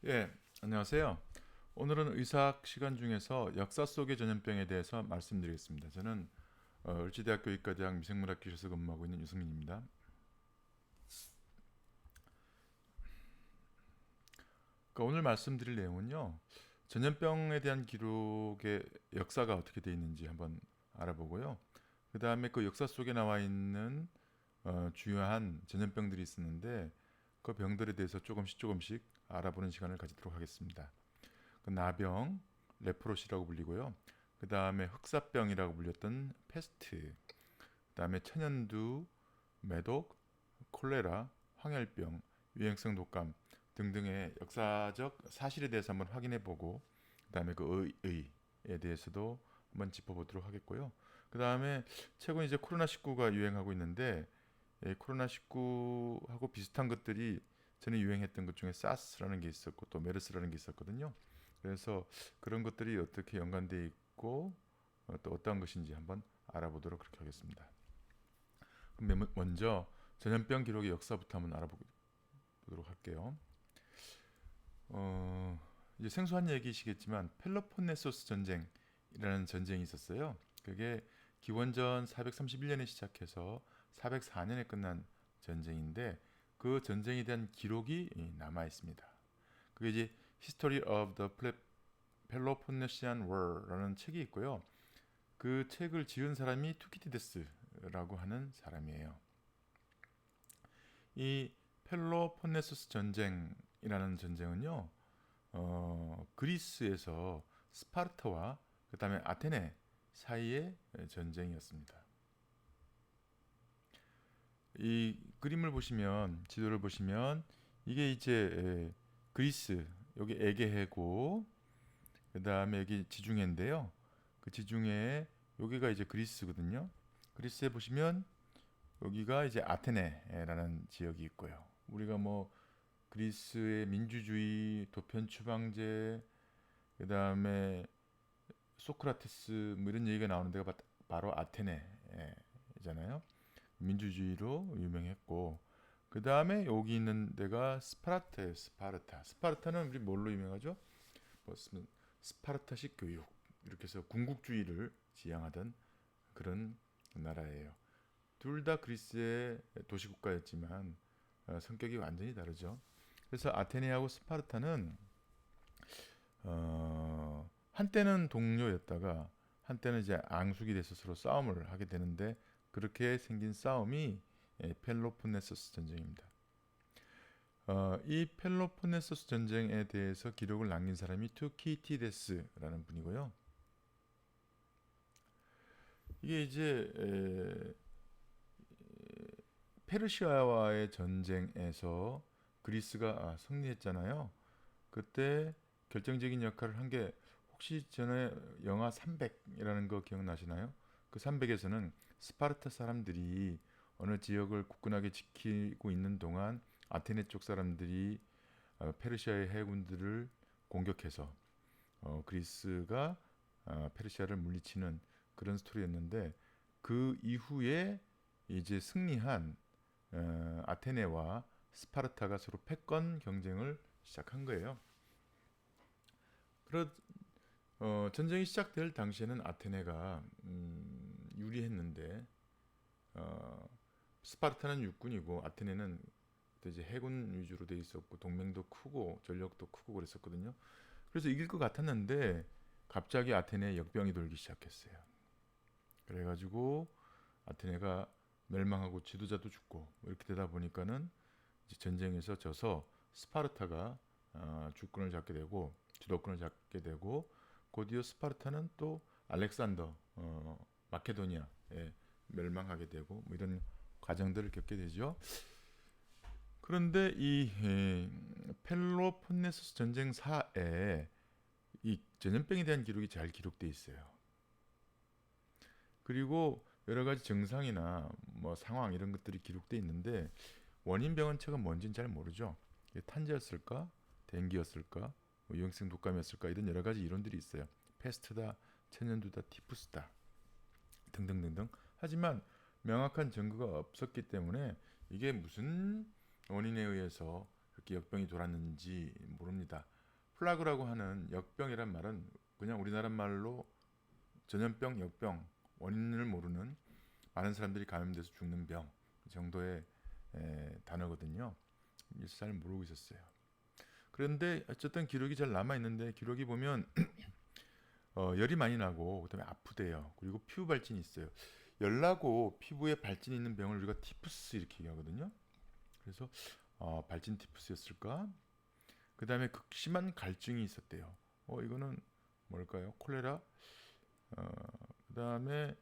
예, 안녕하세요. 오늘은 의사학 시간 중에서 역사 속의 전염병에 대해서 말씀드리겠습니다. 저는 을지대학교 의과대학 미생물학 기술에서 근무하고 있는 유승민입니다. 그러니까 오늘 말씀드릴 내용은요, 전염병에 대한 기록의 역사가 어떻게 되어 있는지 한번 알아보고요. 그 다음에 그 역사 속에 나와 있는 중요한 전염병들이 있었는데 그 병들에 대해서 조금씩 알아보는 시간을 가지도록 하겠습니다. 그 나병, 레프로시라고 불리고요. 그 다음에 흑사병이라고 불렸던 패스트, 그 다음에 천연두, 매독, 콜레라, 황열병, 유행성 독감 등등의 역사적 사실에 대해서 한번 확인해보고, 그 다음에 그 의에 대해서도 한번 짚어보도록 하겠고요. 그 다음에 최근 이제 코로나19가 유행하고 있는데, 코로나19하고 비슷한 것들이 전에 유행했던 것 중에 사스라는 게 있었고 또 메르스라는 게 있었거든요. 그래서 그런 것들이 어떻게 연관되어 있고 또 어떠한 것인지 한번 알아보도록 그렇게 하겠습니다. 그럼 먼저 전염병 기록의 역사부터 한번 알아보도록 할게요. 이제 생소한 얘기시겠지만 펠로폰네소스 전쟁이라는 전쟁이 있었어요. 그게 기원전 431년에 시작해서 404년에 끝난 전쟁인데 그 전쟁에 대한 기록이 남아 있습니다. 그게 이제 History of the Peloponnesian War라는 책이 있고요. 그 책을 지은 사람이 투키디데스라고 하는 사람이에요. 이 펠로폰네소스 전쟁이라는 전쟁은요, 그리스에서 스파르타와 그 다음에 아테네 사이의 전쟁이었습니다. 이 그림을 보시면, 지도를 보시면 이게 이제 그리스, 여기 에게해고, 그 다음에 여기 지중해인데요. 그 지중해에 여기가 이제 그리스거든요. 그리스에 보시면 여기가 이제 아테네라는 지역이 있고요. 우리가 뭐 그리스의 민주주의, 도편 추방제, 그 다음에 소크라테스 뭐 이런 얘기가 나오는 데가 바로 아테네잖아요. 민주주의로 유명했고 그 다음에 여기 있는 데가 스파르타예요. 스파르타. 스파르타는 우리 뭘로 유명하죠? 뭐 스파르타식 교육 이렇게 해서 군국주의를 지향하던 그런 나라예요. 둘 다 그리스의 도시국가였지만 성격이 완전히 다르죠. 그래서 아테네하고 스파르타는 한때는 동료였다가 한때는 이제 앙숙이 돼서 서로 싸움을 하게 되는데 그렇게 생긴 싸움이 펠로폰네소스 전쟁입니다. 이 펠로폰네소스 전쟁에 대해서 기록을 남긴 사람이 투키티데스라는 분이고요. 이게 이제 페르시아와의 전쟁에서 그리스가 승리했잖아요. 그때 결정적인 역할을 한 게 혹시 전에 영화 300이라는 거 기억나시나요? 그 300에서는 스파르타 사람들이 어느 지역을 굳건하게 지키고 있는 동안 아테네 쪽 사람들이 페르시아의 해군들을 공격해서 그리스가 페르시아를 물리치는 그런 스토리였는데 그 이후에 이제 승리한 아테네와 스파르타가 서로 패권 경쟁을 시작한 거예요. 그러 전쟁이 시작될 당시에는 아테네가 유리했는데 스파르타는 육군이고 아테네는 이제 해군 위주로 돼 있었고 동맹도 크고 전력도 크고 그랬었거든요. 그래서 이길 것 같았는데 갑자기 아테네에 역병이 돌기 시작했어요. 그래가지고 아테네가 멸망하고 지도자도 죽고 이렇게 되다 보니까는 이제 전쟁에서 져서 스파르타가 주권을 잡게 되고 주도권을 잡게 되고 곧이어 스파르타는 또 알렉산더 마케도니아에 멸망하게 되고 뭐 이런 과정들을 겪게 되죠. 그런데 이 펠로폰네소스 전쟁사에 이 전염병에 대한 기록이 잘 기록돼 있어요. 그리고 여러 가지 증상이나 뭐 상황 이런 것들이 기록돼 있는데 원인 병원체가 뭔지는 잘 모르죠. 이게 탄저였을까, 댕기였을까, 뭐 유행성 독감이었을까 이런 여러 가지 이론들이 있어요. 패스트다, 천연두다, 티푸스다 등등등등. 하지만 명확한 증거가 없었기 때문에 이게 무슨 원인에 의해서 그렇게 역병이 돌았는지 모릅니다. 플라그라고 하는 역병이란 말은 그냥 우리나라 말로 전염병, 역병, 원인을 모르는 많은 사람들이 감염돼서 죽는 병 정도의 단어거든요. 잘 모르고 있었어요. 그런데 어쨌든 기록이 잘 남아 있는데 기록이 보면 열이 많이 나고 그다음에 아프대요. 그리고 피부 발진이 있어요. 열 나고 피부에 발진 있는 병을 우리가 티푸스 이렇게 얘기하거든요. 그래서 발진 티푸스였을까? 그다음에 극심한 갈증이 있었대요. 이거는 뭘까요? 콜레라? 그다음에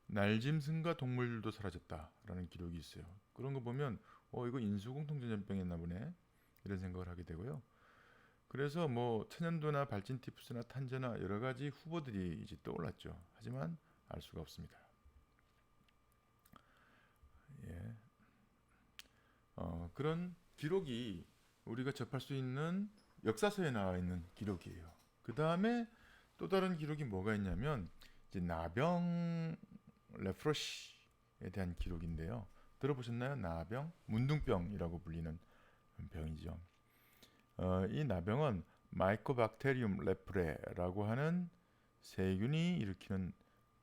날짐승과 동물들도 사라졌다라는 기록이 있어요. 그런 거 보면 이거 인수공통전염병이었나 보네 이런 생각을 하게 되고요. 그래서 뭐 천연두나 발진티푸스나 탄저나 여러 가지 후보들이 이제 떠올랐죠. 하지만 알 수가 없습니다. 예. 그런 기록이 우리가 접할 수 있는 역사서에 나와 있는 기록이에요. 그 다음에 또 다른 기록이 뭐가 있냐면 이제 나병 레프로시에 대한 기록인데요. 들어보셨나요? 나병, 문둥병이라고 불리는 병이죠. 이 나병은 마이코박테리움 레프레라고 하는 세균이 일으키는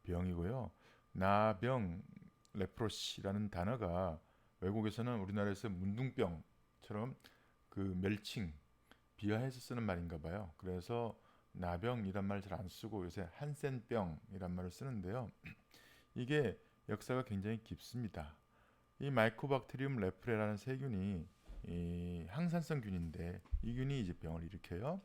병이고요. 나병 레프로시라는 단어가 외국에서는 우리나라에서 문둥병처럼 그 멸칭 비하해서 쓰는 말인가 봐요. 그래서 나병이란 말 잘 안 쓰고 요새 한센병이란 말을 쓰는데요. 이게 역사가 굉장히 깊습니다. 이 마이코박테리움 레프레라는 세균이 이 항산성 균인데 이 균이 이제 병을 일으켜요.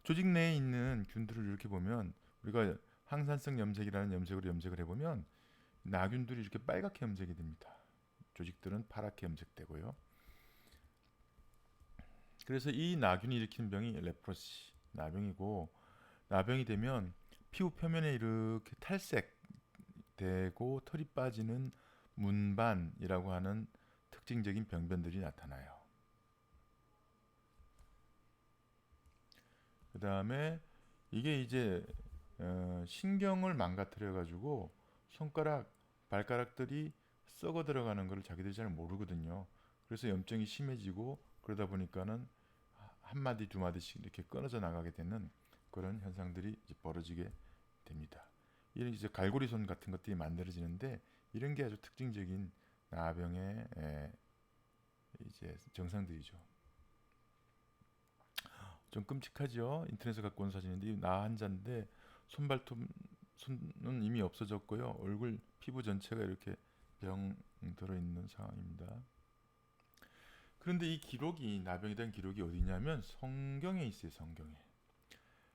조직 내에 있는 균들을 이렇게 보면 우리가 항산성 염색이라는 염색으로 염색을 해보면 나균들이 이렇게 빨갛게 염색이 됩니다. 조직들은 파랗게 염색되고요. 그래서 이 나균이 일으키는 병이 레프로시 나병이고 나병이 되면 피부 표면에 이렇게 탈색되고 털이 빠지는 문반이라고 하는 특징적인 병변들이 나타나요. 그 다음에 이게 이제 신경을 망가뜨려 가지고 손가락, 발가락들이 썩어 들어가는 걸 자기들이 잘 모르거든요. 그래서 염증이 심해지고 그러다 보니까는 한 마디 두 마디씩 이렇게 끊어져 나가게 되는 그런 현상들이 이제 벌어지게 됩니다. 이런 이제 갈고리손 같은 것들이 만들어지는데 이런 게 아주 특징적인 나병의 이제 증상들이죠. 좀 끔찍하죠. 인터넷에 갖고 온 사진인데 나 환자인데 손은 이미 없어졌고요. 얼굴 피부 전체가 이렇게 병 들어있는 상황입니다. 그런데 이 기록이 나병에 대한 기록이 어디냐면 성경에 있어요. 성경에.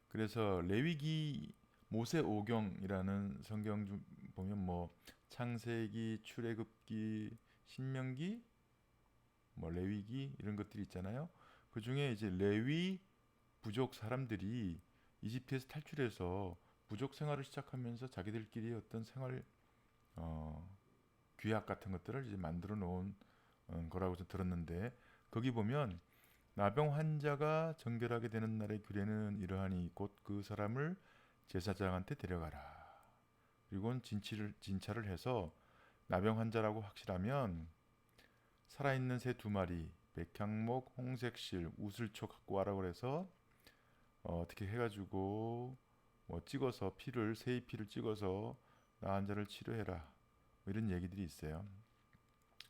그래서 레위기 모세오경이라는 성경 중 보면 뭐 창세기, 출애굽기, 신명기, 뭐 레위기 이런 것들이 있잖아요. 그 중에 이제 레위 부족 사람들이 이집트에서 탈출해서 부족 생활을 시작하면서 자기들끼리 어떤 생활 규약 같은 것들을 이제 만들어 놓은 거라고 들었는데 거기 보면 나병 환자가 정결하게 되는 날의 규례는 이러하니 곧 그 사람을 제사장한테 데려가라. 그리고 진찰을 해서 나병 환자라고 확실하면 살아있는 새 2마리, 백향목, 홍색실, 우슬초 갖고 와라 그래서 어떻게 해가지고 뭐 찍어서 새의 피를 찍어서 나 환자를 치료해라 뭐 이런 얘기들이 있어요.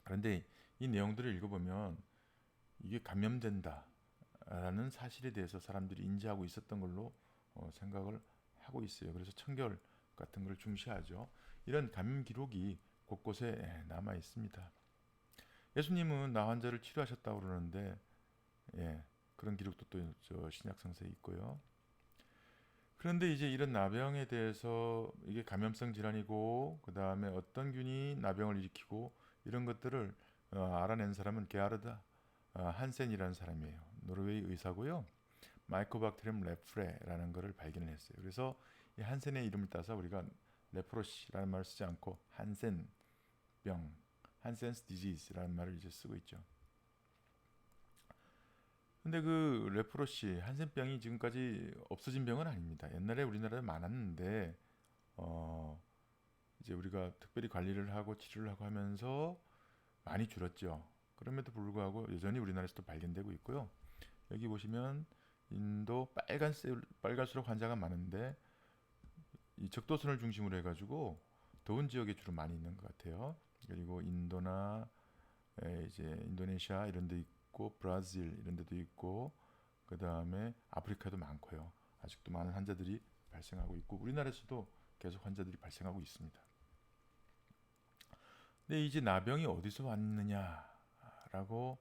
그런데 이 내용들을 읽어보면 이게 감염된다라는 사실에 대해서 사람들이 인지하고 있었던 걸로 생각을 하고 있어요. 그래서 청결 같은 걸 중시하죠. 이런 감염 기록이 곳곳에 남아 있습니다. 예수님은 나 환자를 치료하셨다고 그러는데 그런 기록도 또 신약 성서에 있고요. 그런데 이제 이런 나병에 대해서 이게 감염성 질환이고 그 다음에 어떤 균이 나병을 일으키고 이런 것들을 알아낸 사람은 게하르드 한센이라는 사람이에요. 노르웨이 의사고요. 마이코박테리움 레프레라는 것을 발견했어요. 그래서 이 한센의 이름을 따서 우리가 레프로시라는 말을 쓰지 않고 한센병, 한센스 디지즈라는 말을 이제 쓰고 있죠. 근데 그 레프로시, 한센병이 지금까지 없어진 병은 아닙니다. 옛날에 우리나라에 많았는데 이제 우리가 특별히 관리를 하고 치료를 하고 하면서 많이 줄었죠. 그럼에도 불구하고 여전히 우리나라에서도 발견되고 있고요. 여기 보시면 인도 빨갈수록 환자가 많은데 이 적도선을 중심으로 해가지고 더운 지역에 주로 많이 있는 것 같아요. 그리고 인도나 이제 인도네시아 이런 데 있고 브라질 이런 데도 있고 그 다음에 아프리카도 많고요. 아직도 많은 환자들이 발생하고 있고 우리나라에서도 계속 환자들이 발생하고 있습니다. 근데 이제 나병이 어디서 왔느냐라고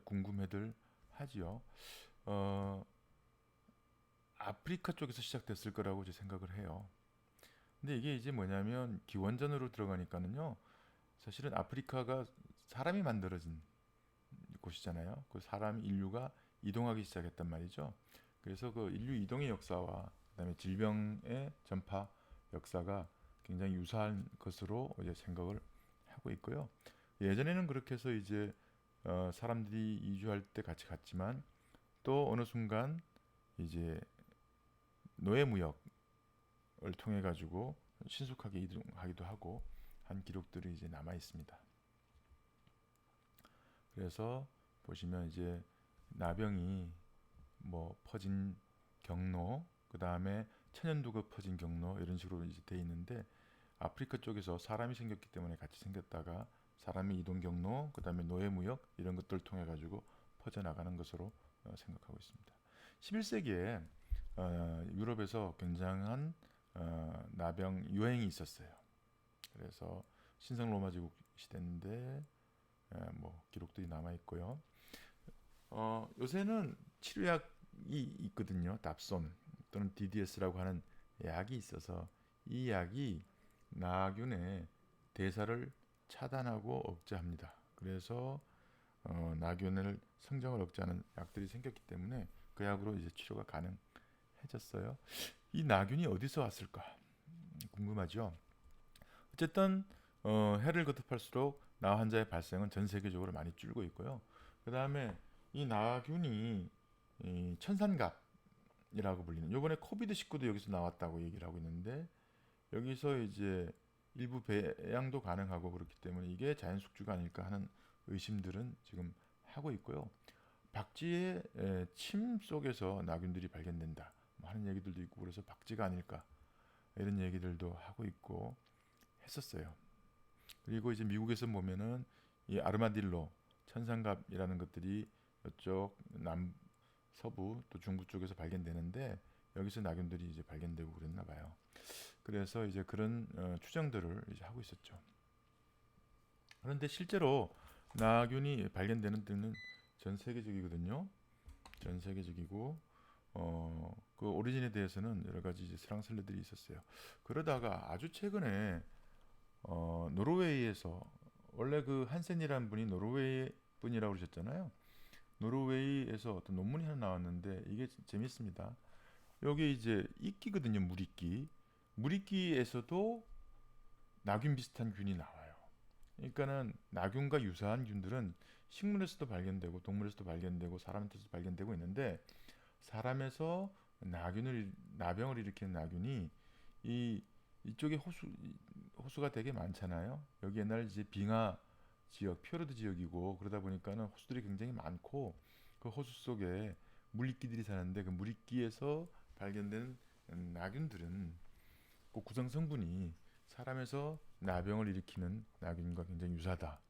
궁금해들 하지요. 어, 아프리카 쪽에서 시작됐을 거라고 이제 생각을 해요. 근데 이게 이제 뭐냐면 기원전으로 들어가니까는요. 사실은 아프리카가 사람이 만들어진 곳이잖아요. 그 사람 인류가 이동하기 시작했단 말이죠. 그래서 그 인류 이동의 역사와 그다음에 질병의 전파 역사가 굉장히 유사한 것으로 이제 생각을 하고 있고요. 예전에는 그렇게 해서 이제 사람들이 이주할 때 같이 갔지만 또 어느 순간 이제 노예 무역을 통해 가지고 신속하게 이동하기도 하고 한 기록들이 이제 남아 있습니다. 그래서 보시면 이제 나병이 뭐 퍼진 경로, 그 다음에 천연두가 퍼진 경로 이런 식으로 이제 돼 있는데 아프리카 쪽에서 사람이 생겼기 때문에 같이 생겼다가 사람의 이동 경로, 그 다음에 노예 무역 이런 것들을 통해 가지고 퍼져 나가는 것으로 생각하고 있습니다. 11세기에 유럽에서 굉장한 나병 유행이 있었어요. 그래서 신성 로마 제국 시대인데 뭐 기록들이 남아 있고요. 요새는 치료약이 있거든요. 답손 또는 DDS라고 하는 약이 있어서 이 약이 나균의 대사를 차단하고 억제합니다. 그래서 나균을 성장을 억제하는 약들이 생겼기 때문에 그 약으로 이제 치료가 가능해졌어요. 이 나균이 어디서 왔을까 궁금하죠. 어쨌든 해를 거듭할수록 나 환자의 발생은 전 세계적으로 많이 줄고 있고요. 그 다음에 이 나균이 이 천산갑이라고 불리는 요번에 코비드 19도 여기서 나왔다고 얘기를 하고 있는데 여기서 이제 일부 배양도 가능하고 그렇기 때문에 이게 자연 숙주가 아닐까 하는 의심들은 지금 하고 있고요. 박쥐의 침 속에서 나균들이 발견된다 뭐 하는 얘기들도 있고 그래서 박쥐가 아닐까 이런 얘기들도 하고 있고 했었어요. 그리고 이제 미국에서 보면은 이 아르마딜로 천상갑이라는 것들이 이쪽 남 서부 또 중부 쪽에서 발견되는데 여기서 나균들이 이제 발견되고 그랬나 봐요. 그래서 이제 그런 추정들을 이제 하고 있었죠. 그런데 실제로 나균이 발견되는 데는 전 세계적이거든요. 전 세계적이고 그 오리진에 대해서는 여러 가지 이제 설랑설레들이 있었어요. 그러다가 아주 최근에 노르웨이에서 원래 그 한센이라는 분이 노르웨이 분이라고 그러셨잖아요. 노르웨이에서 어떤 논문이 하나 나왔는데 이게 재밌습니다. 여기 이제 이끼거든요, 물이끼. 물이끼에서도 나균 비슷한 균이 나와요. 그러니까는 나균과 유사한 균들은 식물에서도 발견되고 동물에서도 발견되고 사람한테서도 발견되고 있는데 사람에서 나병을 일으키는 나균이 이 이쪽에 호수가 되게 많잖아요. 여기 옛날 이제 빙하 지역, 피어르드 지역이고 그러다 보니까는 호수들이 굉장히 많고 그 호수 속에 물이끼들이 사는데 그 물이끼에서 발견된 나균들은 그 구성 성분이 사람에서 나병을 일으키는 나균과 굉장히 유사하다.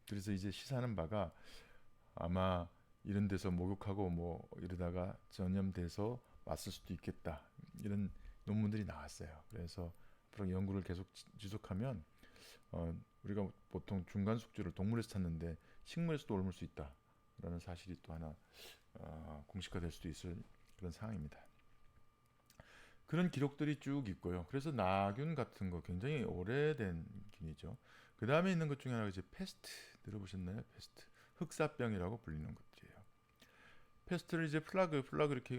그래서 이제 시사하는 바가 아마 이런 데서 목욕하고 뭐 이러다가 전염돼서 왔을 수도 있겠다. 이런 논문들이 나왔어요. 그래서 앞으로 연구를 계속 지속하면 우리가 보통 중간 숙주를 동물에서 찾는데 식물에서도 옮을 수 있다라는 사실이 또 하나 공식화될 수도 있을 그런 상황입니다. 그런 기록들이 쭉 있고요. 그래서 나균 같은 거 굉장히 오래된 균이죠. 그 다음에 있는 것 중에 하나가 이제 패스트 들어보셨나요? 패스트 흑사병이라고 불리는 것들이에요. 패스트를 이제 플라그 이렇게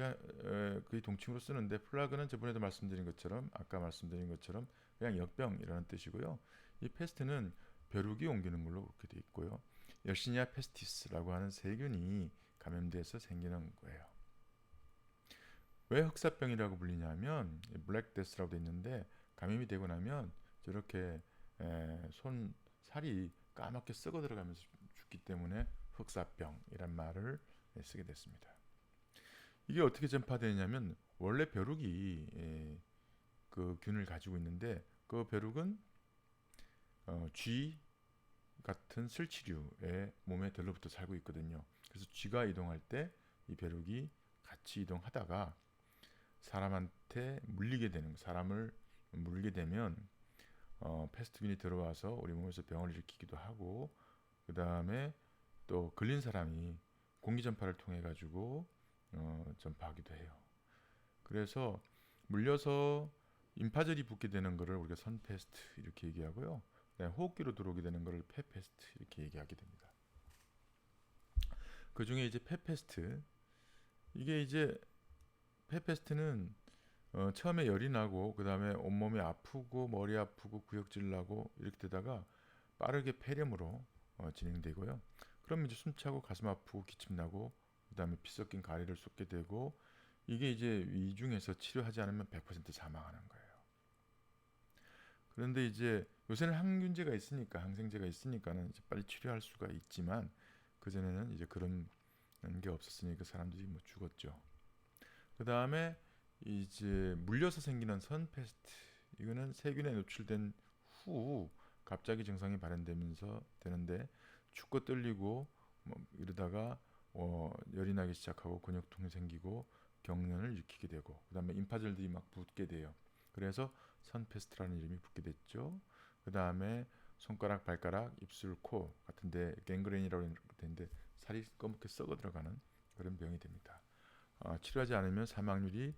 거의 동칭으로 쓰는데 플라그는 저번에도 말씀드린 것처럼 아까 말씀드린 것처럼 그냥 역병이라는 뜻이고요. 이 패스트는 벼룩이 옮기는 걸로 그렇게 돼 있고요. 열시니아 페스티스라고 하는 세균이 감염돼서 생기는 거예요. 왜 흑사병이라고 불리냐면 블랙데스라고 돼 있는데 감염이 되고 나면 저렇게 손 살이 까맣게 썩어 들어가면서 죽기 때문에 흑사병이란 말을 쓰게 됐습니다. 이게 어떻게 전파되냐면 원래 벼룩이 그 균을 가지고 있는데 그 벼룩은 쥐 같은 쓸치류의 몸에 들러붙어 살고 있거든요. 그래서 쥐가 이동할 때 이 벼룩이 같이 이동하다가 사람한테 물리게 되는 사람을 물게 되면 패스트균이 들어와서 우리 몸에서 병을 일으키기도 하고 그 다음에 또 걸린 사람이 공기 전파를 통해 가지고 전파하기도 해요. 그래서 물려서 임파절이 붙게 되는 것을 우리가 선페스트 이렇게 얘기하고요. 호흡기로 들어오게 되는 것을 폐페스트 이렇게 얘기하게 됩니다. 그 중에 이제 폐페스트 이게 이제 폐페스트는 처음에 열이 나고 그 다음에 온몸이 아프고 머리 아프고 구역질 나고 이렇게 되다가 빠르게 폐렴으로 진행되고요. 그럼 이제 숨차고 가슴 아프고 기침 나고 그 다음에 피 섞인 가래를 쏟게 되고 이게 이제 위중에서 치료하지 않으면 100% 사망하는 거예요. 그런데 이제 요새는 항균제가 있으니까 항생제가 있으니까는 이제 빨리 치료할 수가 있지만 그 전에는 이제 그런 게 없었으니까 사람들이 뭐 죽었죠. 그 다음에 이제 물려서 생기는 선페스트 이거는 세균에 노출된 후 갑자기 증상이 발현되면서 되는데 춥고 떨리고 뭐 이러다가 열이 나기 시작하고 근육통이 생기고 경련을 일으키게 되고 그 다음에 임파절들이 막 붓게 돼요. 그래서 선페스트라는 이름이 붙게 됐죠. 그 다음에 손가락, 발가락, 입술, 코 같은데 갱그레인이라고 되는데 살이 검게 썩어 들어가는 그런 병이 됩니다. 치료하지 않으면 사망률이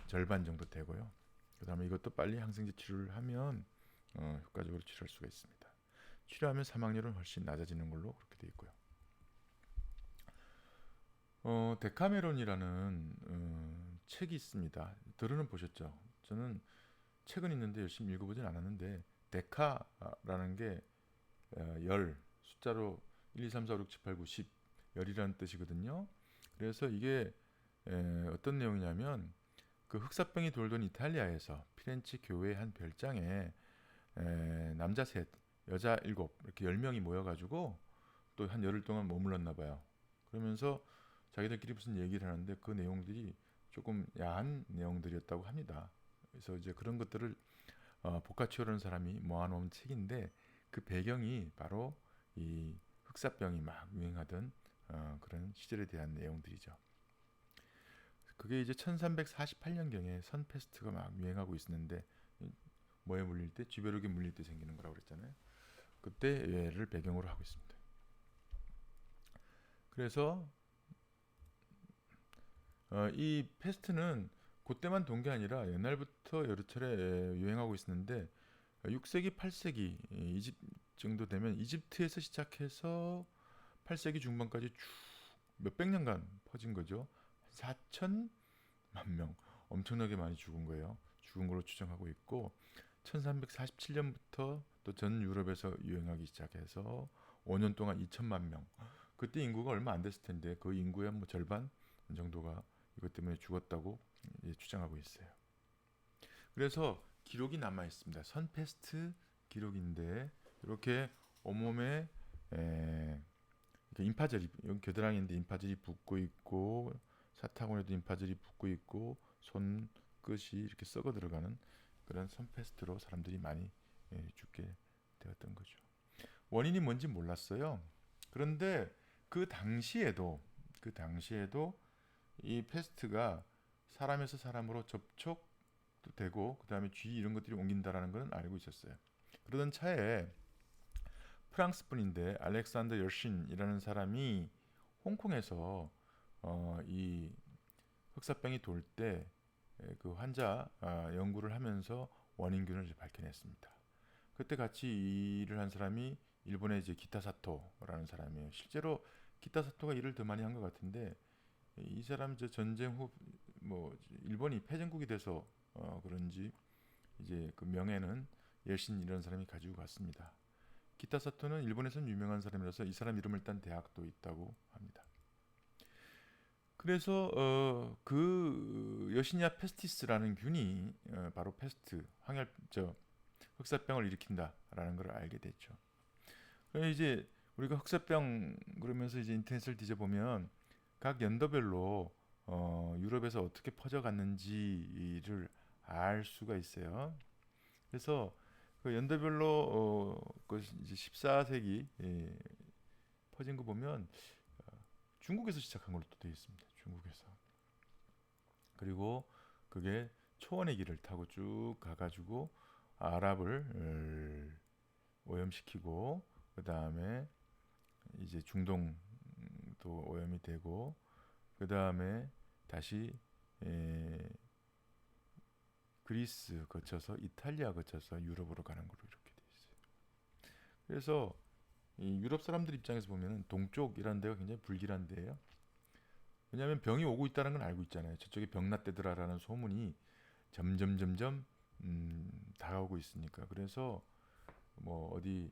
절반 정도 되고요. 그 다음에 이것도 빨리 항생제 치료를 하면 효과적으로 치료할 수가 있습니다. 치료하면 사망률은 훨씬 낮아지는 걸로 그렇게 되어 있고요. 데카메론이라는 책이 있습니다. 들어는 보셨죠? 저는 책은 있는데 열심히 읽어보진 않았는데 데카라는 게 열, 숫자로 1, 2, 3, 4, 5, 6, 7, 8, 9, 10 열이라는 뜻이거든요. 그래서 이게 어떤 내용이냐면 그 흑사병이 돌던 이탈리아에서 피렌체 교회의 한 별장에 남자 셋, 여자 일곱 이렇게 10명이 모여가지고 또 한 열흘 동안 머물렀나 봐요. 그러면서 자기들끼리 무슨 얘기를 하는데 그 내용들이 조금 야한 내용들이었다고 합니다. 그래서 이제 그런 것들을 보카치오라는 사람이 모아놓은 책인데 그 배경이 바로 이 흑사병이 막 유행하던 그런 시절에 대한 내용들이죠. 그게 이제 1348년경에 선페스트가 막 유행하고 있었는데 뭐에 물릴 때? 쥐벼룩에 물릴 때 생기는 거라고 그랬잖아요. 그때 얘를 배경으로 하고 있습니다. 그래서 이 패스트는 그때만 돈 게 아니라 옛날부터 여러 차례 유행하고 있었는데 6세기, 8세기 이집 정도 되면 이집트에서 시작해서 8세기 중반까지 쭉 몇백 년간 퍼진 거죠. 4천만 명 엄청나게 많이 죽은 거예요. 죽은 걸로 추정하고 있고 1347년부터 또 전 유럽에서 유행하기 시작해서 5년 동안 2천만 명. 그때 인구가 얼마 안 됐을 텐데 그 인구의 뭐 절반 정도가 이것 때문에 죽었다고 주장하고 있어요. 그래서 기록이 남아 있습니다. 선페스트 기록인데 이렇게 온몸에 임파절이 여기 겨드랑이인데 임파절이 붓고 있고 사타구니에도 임파절이 붓고 있고 손끝이 이렇게 썩어 들어가는 그런 선페스트로 사람들이 많이 죽게 되었던 거죠. 원인이 뭔지 몰랐어요. 그런데 그 당시에도 이 패스트가 사람에서 사람으로 접촉도 되고 그 다음에 쥐 이런 것들이 옮긴다라는 건 알고 있었어요. 그러던 차에 프랑스 분인데 알렉산더 열신이라는 사람이 홍콩에서 이 흑사병이 돌 때 그 환자 연구를 하면서 원인균을 밝혀냈습니다. 그때 같이 일을 한 사람이 일본의 이제 기타사토라는 사람이에요. 실제로 기타사토가 일을 더 많이 한 것 같은데 이 사람 저 전쟁 후 뭐 일본이 패전국이 돼서 그런지 이제 그 명예는 열신 이라는 사람이 가지고 갔습니다. 기타사토는 일본에서는 유명한 사람이라서 이 사람 이름을 딴 대학도 있다고 합니다. 그래서 그 여시니아 페스티스라는 균이 바로 패스트 흑사병을 일으킨다라는 걸 알게 됐죠. 그래서 이제 우리가 흑사병 그러면서 이제 인터넷을 뒤져보면 각 연도별로 유럽에서 어떻게 퍼져갔는지를 알 수가 있어요. 그래서 그 연도별로 그 이제 14세기 퍼진 거 보면 중국에서 시작한 걸로 또 되어 있습니다. 중국에서. 그리고 그게 초원의 길을 타고 쭉 가가지고 아랍을 오염시키고 그 다음에 이제 중동도 오염이 되고 그 다음에 다시 에, 그리스 거쳐서 이탈리아 거쳐서 유럽으로 가는 걸로 이렇게 돼 있어요. 그래서 이 유럽 사람들 입장에서 보면은 동쪽이라는 데가 굉장히 불길한 데예요. 왜냐하면 병이 오고 있다는 건 알고 있잖아요. 저쪽에 병 났대더라라는 소문이 점점 다가오고 있으니까. 그래서 뭐 어디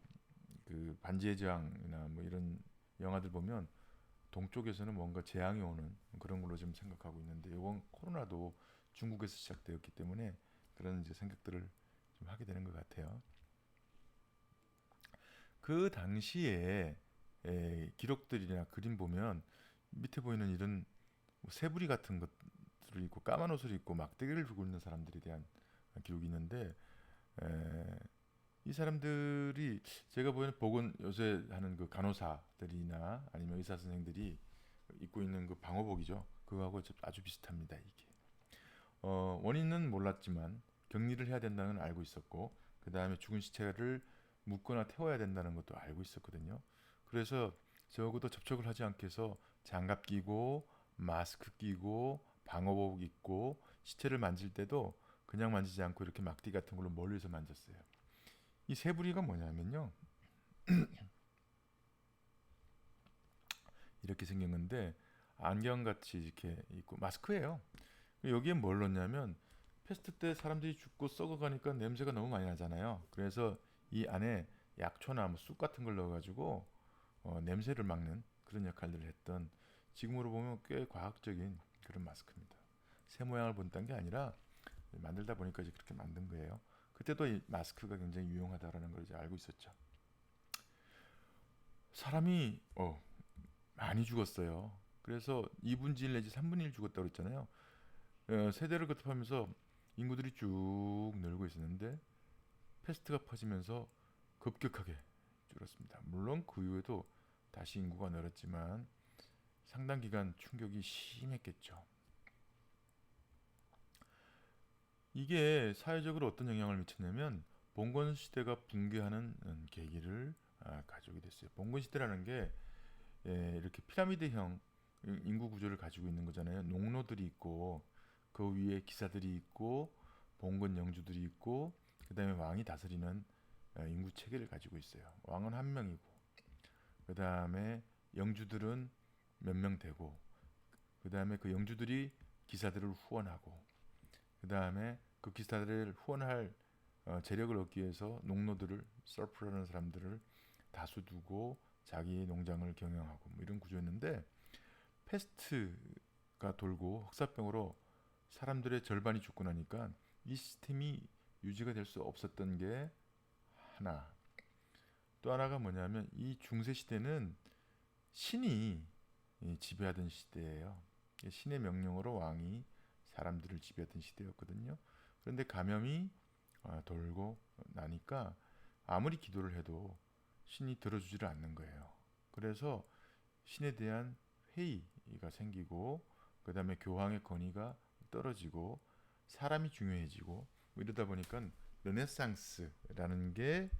그 반지의 제왕이나 뭐 이런 영화들 보면 동쪽에서는 뭔가 재앙이 오는 그런 걸로 좀 생각하고 있는데 이번 코로나도 중국에서 시작되었기 때문에 그런 이제 생각들을 좀 하게 되는 것 같아요. 그 당시에 기록들이나 그림 보면 밑에 보이는 이런 뭐 새부리 같은 것들을 입고 까만 옷을 입고 막대기를 들고 있는 사람들에 대한 기록이 있는데 에, 이 사람들이 제가 보기에는 보건 요새 하는 그 간호사들이나 아니면 의사 선생들이 입고 있는 그 방호복이죠. 그거하고 아주 비슷합니다. 이게 원인은 몰랐지만 격리를 해야 된다는 걸 알고 있었고 그 다음에 죽은 시체를 묻거나 태워야 된다는 것도 알고 있었거든요. 그래서 적어도 접촉을 하지 않게 해서 장갑 끼고 마스크 끼고 방호복 입고 시체를 만질 때도 그냥 만지지 않고 이렇게 막대 같은 걸로 멀리서 만졌어요. 이 세 부리가 뭐냐면요. 이렇게 생긴 건데 안경같이 이렇게 있고 마스크예요. 여기에 뭘 넣냐면 패스트 때 사람들이 죽고 썩어가니까 냄새가 너무 많이 나잖아요. 그래서 이 안에 약초나 뭐 쑥 같은 걸 넣어가지고 냄새를 막는 그런 역할들을 했던 지금으로 보면 꽤 과학적인 그런 마스크입니다. 새 모양을 본다는 게 아니라 만들다 보니까 이제 그렇게 만든 거예요. 그때도 이 마스크가 굉장히 유용하다라는 걸 이제 알고 있었죠. 사람이 많이 죽었어요. 그래서 2분의 1 내지 3분의 1 죽었다고 했잖아요. 세대를 거듭하면서 인구들이 쭉 늘고 있었는데 패스트가 퍼지면서 급격하게 줄었습니다. 물론 그 이후에도 다시 인구가 늘었지만 상당 기간 충격이 심했겠죠. 이게 사회적으로 어떤 영향을 미쳤냐면 봉건 시대가 붕괴하는 계기를 가져오게 됐어요. 봉건 시대라는 게 이렇게 피라미드형 인구 구조를 가지고 있는 거잖아요. 농노들이 있고 그 위에 기사들이 있고 봉건 영주들이 있고 그다음에 왕이 다스리는 인구 체계를 가지고 있어요. 왕은 한 명이고 그다음에 영주들은 몇 명 되고 그다음에 그 영주들이 기사들을 후원하고 그다음에 그 기사들을 후원할 재력을 얻기 위해서 농노들을 서프라는 사람들을 다수 두고 자기 농장을 경영하고 뭐 이런 구조였는데 패스트가 돌고 흑사병으로 사람들의 절반이 죽고 나니까 이 시스템이 유지가 될 수 없었던 게 하나. 또 하나가 뭐냐면 이 중세 시대는 신이 지배하던 시대예요. 신의 명령으로 왕이 사람들을 지배하던 시대였거든요. 그런데 감염이 돌고 나니까 아무리 기도를 해도 신이 들어주지를 않는 거예요. 그래서 신에 대한 회의가 생기고 그 다음에 교황의 권위가 떨어지고 사람이 중요해지고 뭐 이러다 보니까 르네상스라는 게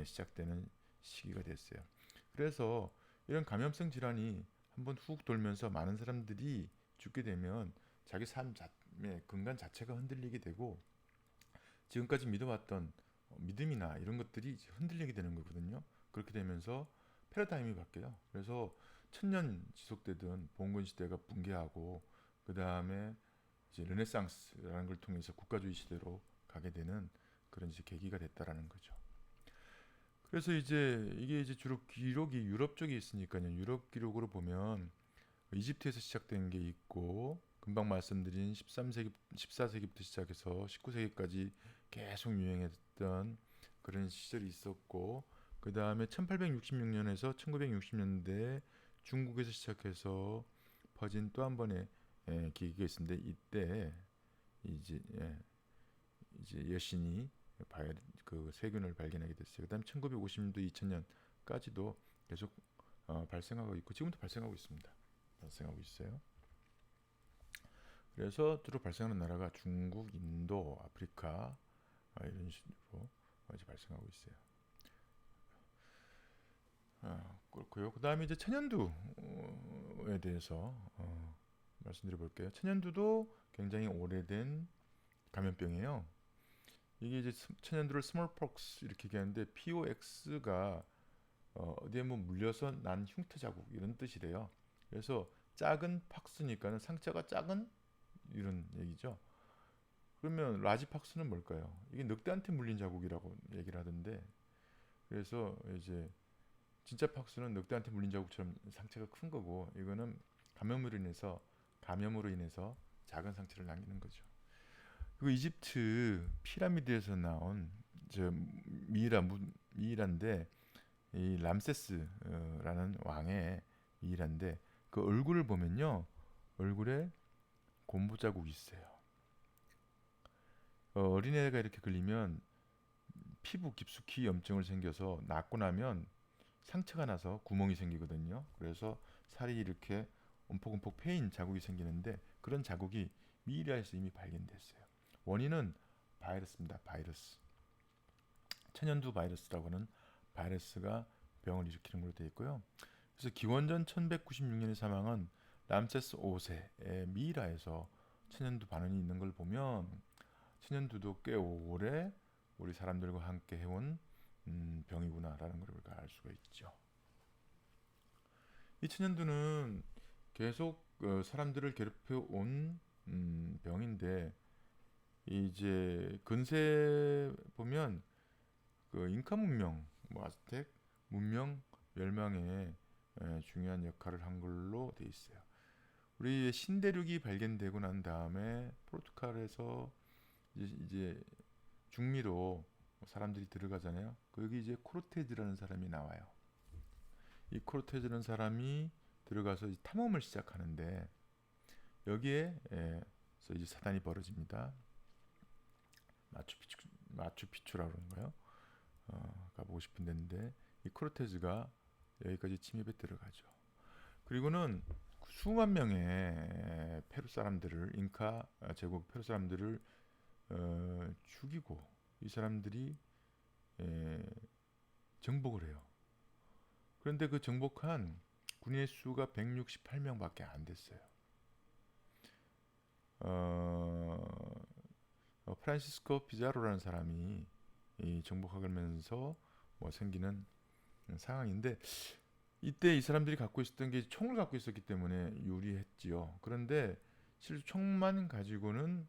시작되는 시기가 됐어요. 그래서 이런 감염성 질환이 한번 훅 돌면서 많은 사람들이 죽게 되면 자기 삶의 근간 자체가 흔들리게 되고 지금까지 믿어왔던 믿음이나 이런 것들이 흔들리게 되는 거거든요. 그렇게 되면서 패러다임이 바뀌어요. 그래서 천년 지속되던 봉건 시대가 붕괴하고 그 다음에 이제 르네상스라는 걸 통해서 국가주의 시대로 가게 되는 그런 이제 계기가 됐다라는 거죠. 그래서 이제 이게 이제 주로 기록이 유럽 쪽에 있으니까요. 유럽 기록으로 보면 이집트에서 시작된 게 있고 금방 말씀드린 13세기, 14세기부터 시작해서 19세기까지 계속 유행했던 그런 시절이 있었고 그 다음에 1866년에서 1960년대 중국에서 시작해서 퍼진 또 한 번의 기기가 있었는데 이때 이제 이제 여신이 그 세균을 발견하게 됐어요. 그다음 1950년도 2000년까지도 계속 발생하고 있고 지금도 발생하고 있습니다. 발생하고 있어요. 그래서 주로 발생하는 나라가 중국, 인도, 아프리카 이런 식으로 이제 발생하고 있어요. 그렇고요. 그다음에 이제 천연두에 대해서 말씀드려 볼게요. 천연두도 굉장히 오래된 감염병이에요. 이게 이제 천연두를 스몰폭스 이렇게 얘기하는데 POX가 어디에 뭐 물려서 난 흉터 자국 이런 뜻이래요. 그래서 작은 팍스니까는 상처가 작은 이런 얘기죠. 그러면 라지 팍스는 뭘까요? 이게 늑대한테 물린 자국이라고 얘기를 하던데 그래서 이제 진짜 팍스는 늑대한테 물린 자국처럼 상처가 큰 거고 이거는 감염으로 인해서 작은 상처를 남기는 거죠. 그리고 이집트 피라미드에서 나온 저 미이라인데 이 람세스라는 왕의 미이라인데 그 얼굴을 보면요 얼굴에 곰보 자국이 있어요. 어린애가 이렇게 걸리면 피부 깊숙이 염증을 생겨서 낫고 나면 상처가 나서 구멍이 생기거든요. 그래서 살이 이렇게 움푹움푹 패인 자국이 생기는데 그런 자국이 미이라에서 이미 발견됐어요. 원인은 바이러스입니다. 바이러스. 천연두 바이러스라고 하는 바이러스가 병을 일으키는 걸로 되어 있고요. 그래서 기원전 1196년에 사망한 람세스 5세의 미이라에서 천연두 반응이 있는 걸 보면 천연두도 꽤 오래 우리 사람들과 함께 해온 병이구나라는 걸 우리가 알 수가 있죠. 이 천연두는 계속 사람들을 괴롭혀 온 병인데 이제 근세 보면 그 잉카 문명, 뭐 아즈텍 문명 멸망에 중요한 역할을 한 걸로 돼 있어요. 우리 신대륙이 발견되고 난 다음에 포르투갈에서 이제 중미로 사람들이 들어가잖아요. 여기 이제 코르테즈라는 사람이 나와요. 이 코르테즈라는 사람이 들어가서 이제 탐험을 시작하는데 여기에 이제 사단이 벌어집니다. 마추픽추라고 그러는가요? 가보고 싶은 데인데 이 코르테즈가 여기까지 침입에 들어가죠. 그리고는 수만 명의 페루 사람들을 잉카 제국 페루 사람들을 죽이고 이 사람들이 정복을 해요. 그런데 그 정복한 군인의 수가 168명밖에 안 됐어요. 프란시스코 피자로라는 사람이 이 정복하면서 뭐 생기는 상황인데 이때 이 사람들이 갖고 있었던 게 총을 갖고 있었기 때문에 유리했지요. 그런데 실제 총만 가지고는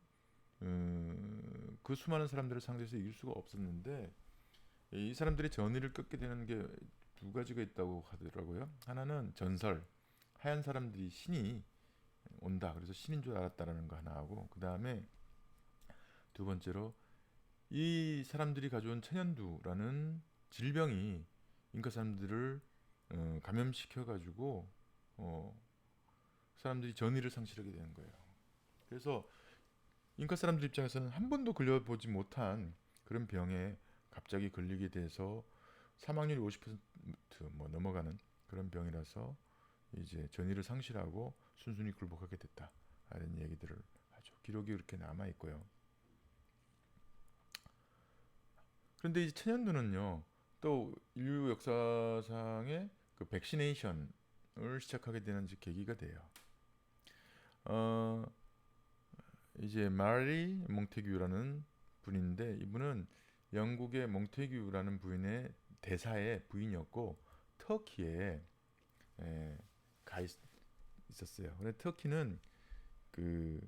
그 수많은 사람들을 상대해서 이길 수가 없었는데 이 사람들이 전의를 끊게 되는 게 두 가지가 있다고 하더라고요. 하나는 전설, 하얀 사람들이 신이 온다. 그래서 신인 줄 알았다라는 거 하나 하고 그 다음에 두 번째로 이 사람들이 가져온 천연두라는 질병이 잉카 사람들을 감염시켜 가지고 사람들이 전의를 상실하게 되는 거예요. 그래서 잉카 사람들 입장에서는 한 번도 걸려보지 못한 그런 병에 갑자기 걸리게 돼서 사망률이 50%뭐 넘어가는 그런 병이라서 이제 전의를 상실하고 순순히 굴복하게 됐다. 이런 얘기들을 하죠. 기록이 이렇게 남아 있고요. 그런데 이 천연두는요, 또 인류 역사상의 그 백시네이션을 시작하게 되는 계기가 돼요. 어, 이제 마리 몽테규라는 분인데 이분은 영국의 몽테규라는 부인의 대사의 부인이었고 터키에 가 있었어요. 근데 터키는 그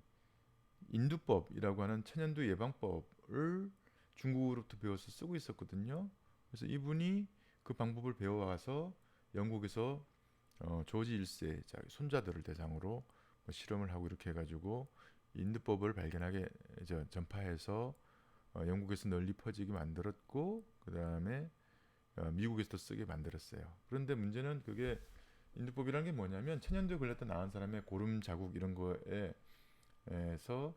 인두법이라고 하는 천연두 예방법을 중국으로부터 배워서 쓰고 있었거든요. 그래서 이분이 그 방법을 배워와서 영국에서 조지 1세 손자들을 대상으로 뭐 실험을 하고 이렇게 해가지고 인두법을 발견하게 전파해서 영국에서 널리 퍼지게 만들었고 그 다음에 미국에서도 쓰게 만들었어요. 그런데 문제는 그게 인두법이라는 게 뭐냐면 천연두에 걸렸다 나은 사람의 고름 자국 이런 거에서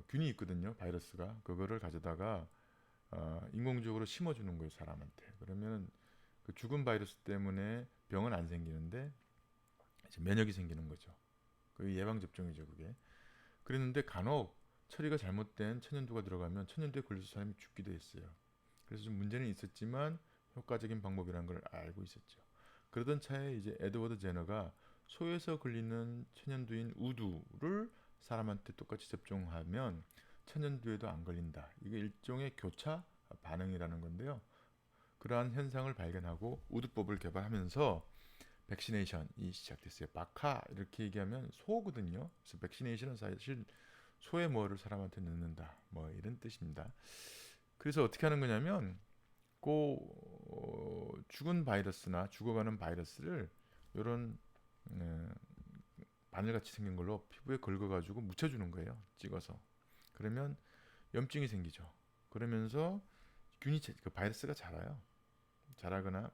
균이 있거든요. 바이러스가 그거를 가져다가 인공적으로 심어주는 거예요, 사람한테. 그러면 그 죽은 바이러스 때문에 병은 안 생기는데 이제 면역이 생기는 거죠. 그 예방 접종이죠, 그게. 그랬는데 간혹 처리가 잘못된 천연두가 들어가면 천연두에 걸려서 사람이 죽기도 했어요. 그래서 좀 문제는 있었지만 효과적인 방법이라는 걸 알고 있었죠. 그러던 차에 이제 에드워드 제너가 소에서 걸리는 천연두인 우두를 사람한테 똑같이 접종하면 천연두에도 안 걸린다. 이게 일종의 교차 반응이라는 건데요. 그러한 현상을 발견하고 우두법을 개발하면서 백시네이션이 시작됐어요. 바카 이렇게 얘기하면 소거든요. 그래서 백시네이션은 사실 소의 뭐를 사람한테 넣는다. 뭐 이런 뜻입니다. 그래서 어떻게 하는 거냐면 죽은 바이러스나 죽어가는 바이러스를 이런 바늘같이 생긴 걸로 피부에 긁어가지고 묻혀주는 거예요. 찍어서. 그러면 염증이 생기죠. 그러면서 그 바이러스가 자라거나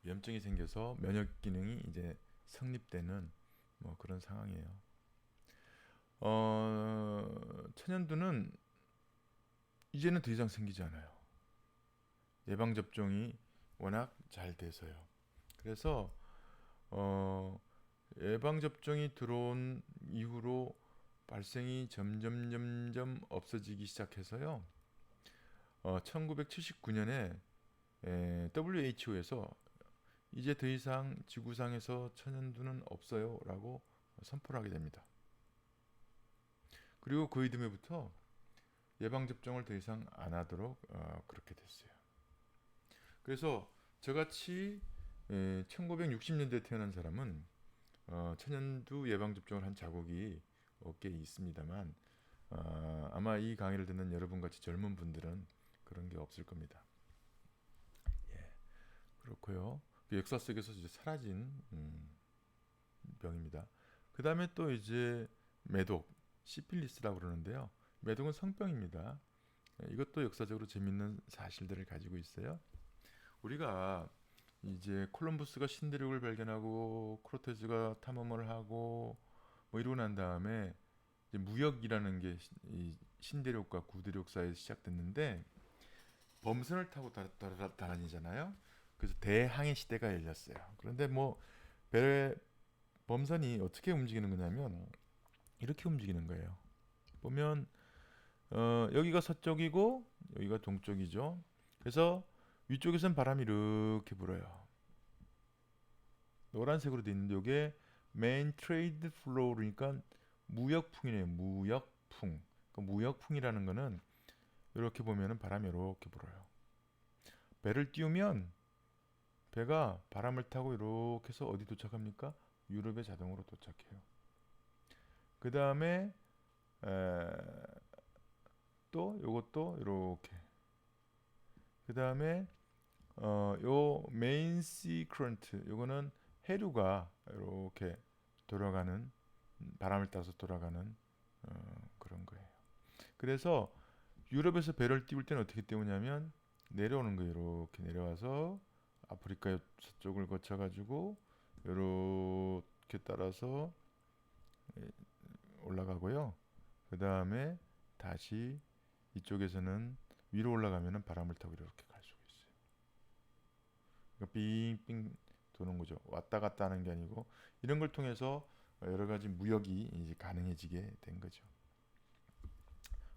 염증이 생겨서 면역 기능이 이제 성립되는 뭐 그런 상황이에요. 천연두는 이제는 더 이상 생기지 않아요. 예방 접종이 워낙 잘 돼서요. 그래서 예방 접종이 들어온 이후로 발생이 점점 없어지기 시작해서요. 1979년에 WHO에서 이제 더 이상 지구상에서 천연두는 없어요라고 선포를 하게 됩니다. 그리고 그 이듬해부터 예방 접종을 더 이상 안 하도록 그렇게 됐어요. 그래서 저같이 1960년대에 태어난 사람은 천연두 예방 접종을 한 자국이 어깨에 있습니다만 아마 이 강의를 듣는 여러분 같이 젊은 분들은 그런 게 없을 겁니다. 예, 그렇고요. 그 역사 속에서 이제 사라진 병입니다. 그 다음에 또 이제 매독, 시필리스라고 그러는데요. 매독은 성병입니다. 이것도 역사적으로 재밌는 사실들을 가지고 있어요. 우리가 이제 콜럼부스가 신대륙을 발견하고 크로테즈가 탐험을 하고 뭐 이러고 난 다음에 이제 무역이라는 게 이 신대륙과 구대륙 사이에 시작됐는데 범선을 타고 다니잖아요. 그래서 대항해 시대가 열렸어요. 그런데 뭐 범선이 어떻게 움직이는 거냐면 이렇게 움직이는 거예요. 보면 여기가 서쪽이고 여기가 동쪽이죠. 그래서 위쪽에선 바람이 이렇게 불어요. 노란색으로 돼 있는데 이게 메인 트레이드 플로우니까 무역풍이네요. 무역풍. 그 무역풍이라는 거는 이렇게 보면은 바람이 이렇게 불어요. 배를 띄우면 배가 바람을 타고 이렇게 해서 어디 도착합니까? 유럽에 자동으로 도착해요. 그 다음에 또 요것도 이렇게. 그 다음에 요 메인 시 크런트 요거는 해류가 이렇게 돌아가는 바람을 따라서 돌아가는 그런 거예요. 그래서 유럽에서 배를 띄울 때는 어떻게 띄우냐면 내려오는 거예요. 이렇게 내려와서 아프리카 서쪽을 거쳐가지고 이렇게 따라서 올라가고요. 그 다음에 다시 이쪽에서는 위로 올라가면은 바람을 타고 이렇게 갈 수가 있어요. 그러니까 빙빙 도는 거죠. 왔다 갔다 하는 게 아니고 이런 걸 통해서 여러 가지 무역이 이제 가능해지게 된 거죠.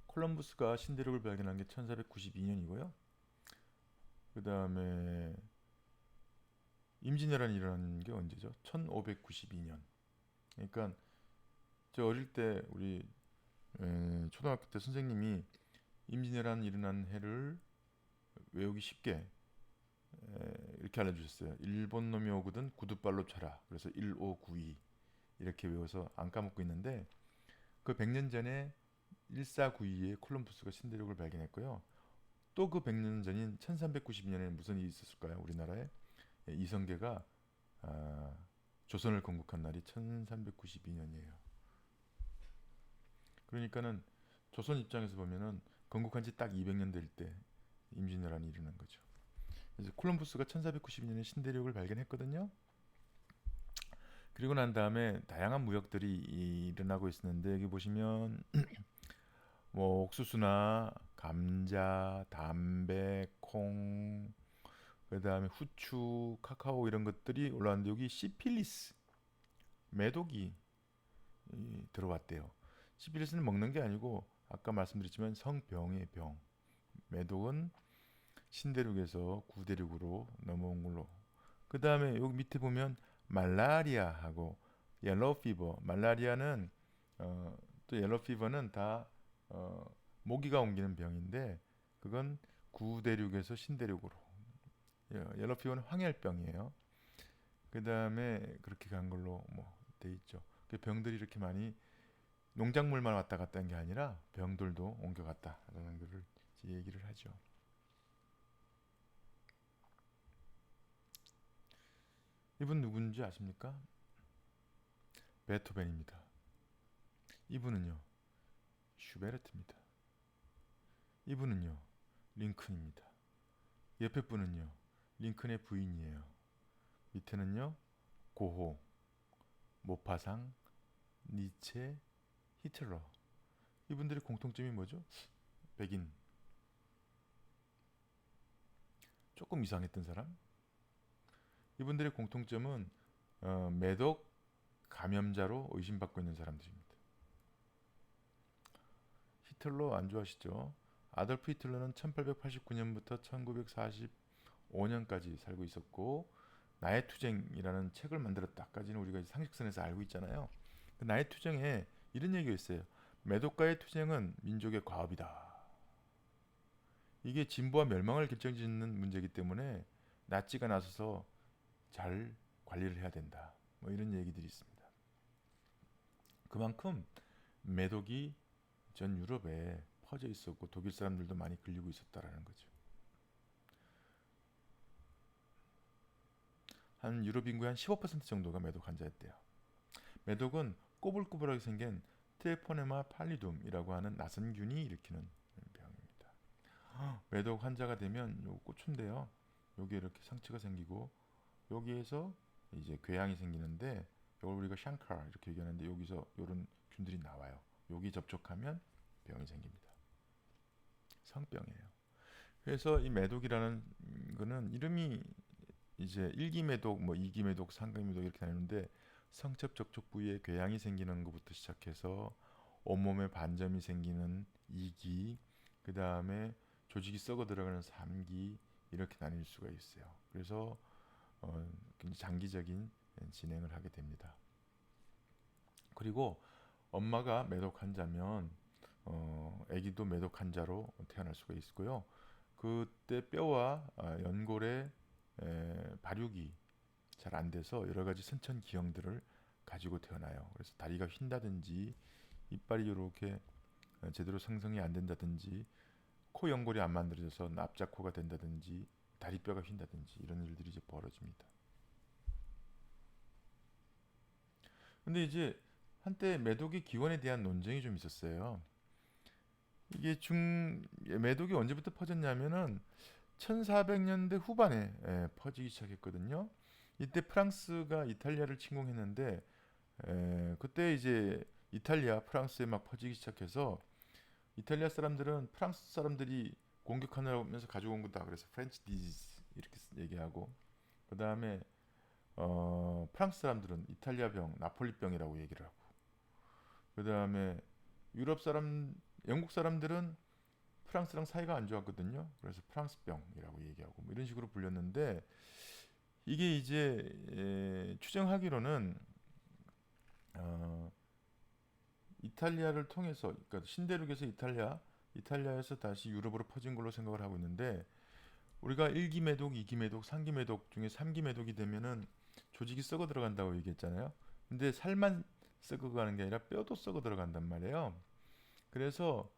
콜럼부스가 신대륙을 발견한 게 1492년이고요. 그 다음에 임진왜란이 일어난 게 언제죠? 1592년. 그러니까 저 어릴 때 우리 초등학교 때 선생님이 임진왜란 일어난 해를 외우기 쉽게 이렇게 알려주셨어요. 일본 놈이 오거든 구두발로 쳐라. 그래서 1592 이렇게 외워서 안 까먹고 있는데 그 100년 전에 1492에 콜럼부스가 신대륙을 발견했고요. 또 그 100년 전인 1392년에 무슨 일이 있었을까요? 우리나라에 이성계가 조선을 건국한 날이 1392년이에요. 그러니까는 조선 입장에서 보면은 건국한 지 딱 200년 될 때 임진왜란이 일어난 거죠. 그래서 콜럼부스가 1492년에 신대륙을 발견했거든요. 그리고 난 다음에 다양한 무역들이 일어나고 있었는데 여기 보시면 뭐 옥수수나 감자, 담배, 콩, 그다음에 후추, 카카오 이런 것들이 올라왔는데 여기 시필리스, 매독이 들어왔대요. 시필리스는 먹는 게 아니고 아까 말씀드렸지만 성병의 병. 매독은 신대륙에서 구대륙으로 넘어온 걸로. 그 다음에 여기 밑에 보면 말라리아하고 옐로우 피버. 말라리아는 또 옐로우 피버는 다 어, 모기가 옮기는 병인데 그건 구대륙에서 신대륙으로. 옐로우 피버는 황열병이에요. 그 다음에 그렇게 간 걸로 뭐 돼 있죠. 그 병들이 이렇게 많이 농작물만 왔다 갔다 한 게 아니라 병들도 옮겨갔다라는 것을 얘기를 하죠. 이분 누군지 아십니까? 베토벤입니다. 이분은요, 슈베르트입니다. 이분은요, 링컨입니다. 옆에 분은요, 링컨의 부인이에요. 밑에는요, 고호, 모파상, 니체, 히틀러. 이분들의 공통점이 뭐죠? 백인. 조금 이상했던 사람? 이분들의 공통점은 매독 감염자로 의심받고 있는 사람들입니다. 히틀러 안 좋아하시죠? 아돌프 히틀러는 1889년부터 1945년까지 살고 있었고 나의 투쟁이라는 책을 만들었다까지는 우리가 상식선에서 알고 있잖아요. 그 나의 투쟁에 이런 얘기가 있어요. 매독과의 투쟁은 민족의 과업이다. 이게 진보와 멸망을 결정짓는 문제이기 때문에 나치가 나서서 잘 관리를 해야 된다. 뭐 이런 얘기들이 있습니다. 그만큼 매독이 전 유럽에 퍼져 있었고 독일 사람들도 많이 끌리고 있었다라는 거죠. 한 유럽 인구의 한 15% 정도가 매독 환자였대요. 매독은 꼬불꼬불하게 생긴 트레포네마 팔리둠이라고 하는 낯선균이 일으키는 병입니다. 매독 환자가 되면 요 고추인데요. 여기에 이렇게 상처가 생기고 여기에서 이제 궤양이 생기는데 이걸 우리가 샹카라 이렇게 얘기하는데 여기서 이런 균들이 나와요. 여기 접촉하면 병이 생깁니다. 성병이에요. 그래서 이 매독이라는 거는 이름이 이제 1기 매독, 뭐 2기 매독, 3기 매독 이렇게 나누는데 성첩 접촉 부위에 궤양이 생기는 것부터 시작해서 온몸에 반점이 생기는 2기, 그 다음에 조직이 썩어 들어가는 3기 이렇게 나뉠 수가 있어요. 그래서 굉장히 장기적인 진행을 하게 됩니다. 그리고 엄마가 매독 환자면 아기도 매독 환자로 태어날 수가 있고요. 그때 뼈와 연골의 발육이 잘 안 돼서 여러 가지 선천 기형들을 가지고 태어나요. 그래서 다리가 휜다든지 이빨이 이렇게 제대로 생성이 안 된다든지 코 연골이 안 만들어져서 납작코가 된다든지 다리뼈가 휜다든지 이런 일들이 이제 벌어집니다. 근데 이제 한때 매독의 기원에 대한 논쟁이 좀 있었어요. 이게 매독이 언제부터 퍼졌냐면은 1400년대 후반에 퍼지기 시작했거든요. 이때 프랑스가 이탈리아를 침공했는데 그때 이제 이탈리아, 프랑스에 막 퍼지기 시작해서 이탈리아 사람들은 프랑스 사람들이 공격하면서 가지고 온 거다. 그래서 프렌치 디지즈 이렇게 얘기하고 그 다음에 프랑스 사람들은 이탈리아 병, 나폴리 병이라고 얘기를 하고 그 다음에 유럽 사람, 영국 사람들은 프랑스랑 사이가 안 좋았거든요. 그래서 프랑스병이라고 얘기하고 뭐 이런 식으로 불렸는데 이게 이제 추정하기로는 어, 이탈리아를 통해서 그러니까 신대륙에서 이탈리아에서 다시 유럽으로 퍼진 걸로 생각을 하고 있는데 우리가 1기 매독, 2기 매독, 3기 매독 중에 3기 매독이 되면은 조직이 썩어 들어간다고 얘기했잖아요. 근데 살만 썩어 가는 게 아니라 뼈도 썩어 들어간단 말이에요. 그래서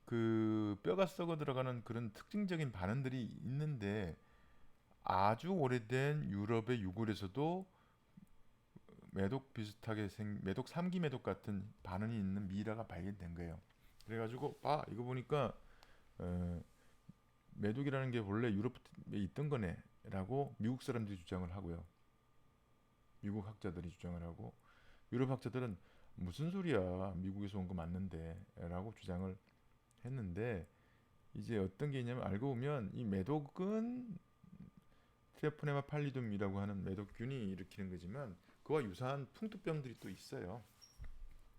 그 뼈가 썩어 들어가는 그런 특징적인 반응들이 있는데 아주 오래된 유럽의 유골에서도 매독 비슷하게 매독 3기 매독 같은 반응이 있는 미라가 발견된 거예요. 그래가지고 이거 보니까 어, 매독이라는 게 원래 유럽에 있던 거네라고 미국 사람들이 주장을 하고요. 미국 학자들이 주장을 하고 유럽 학자들은 무슨 소리야 미국에서 온 거 맞는데라고 주장을 했는데 이제 어떤 게 있냐면 알고 보면 이 매독은 트레포네마 팔리둠이라고 하는 매독균이 일으키는 거지만 그와 유사한 풍토병들이 또 있어요.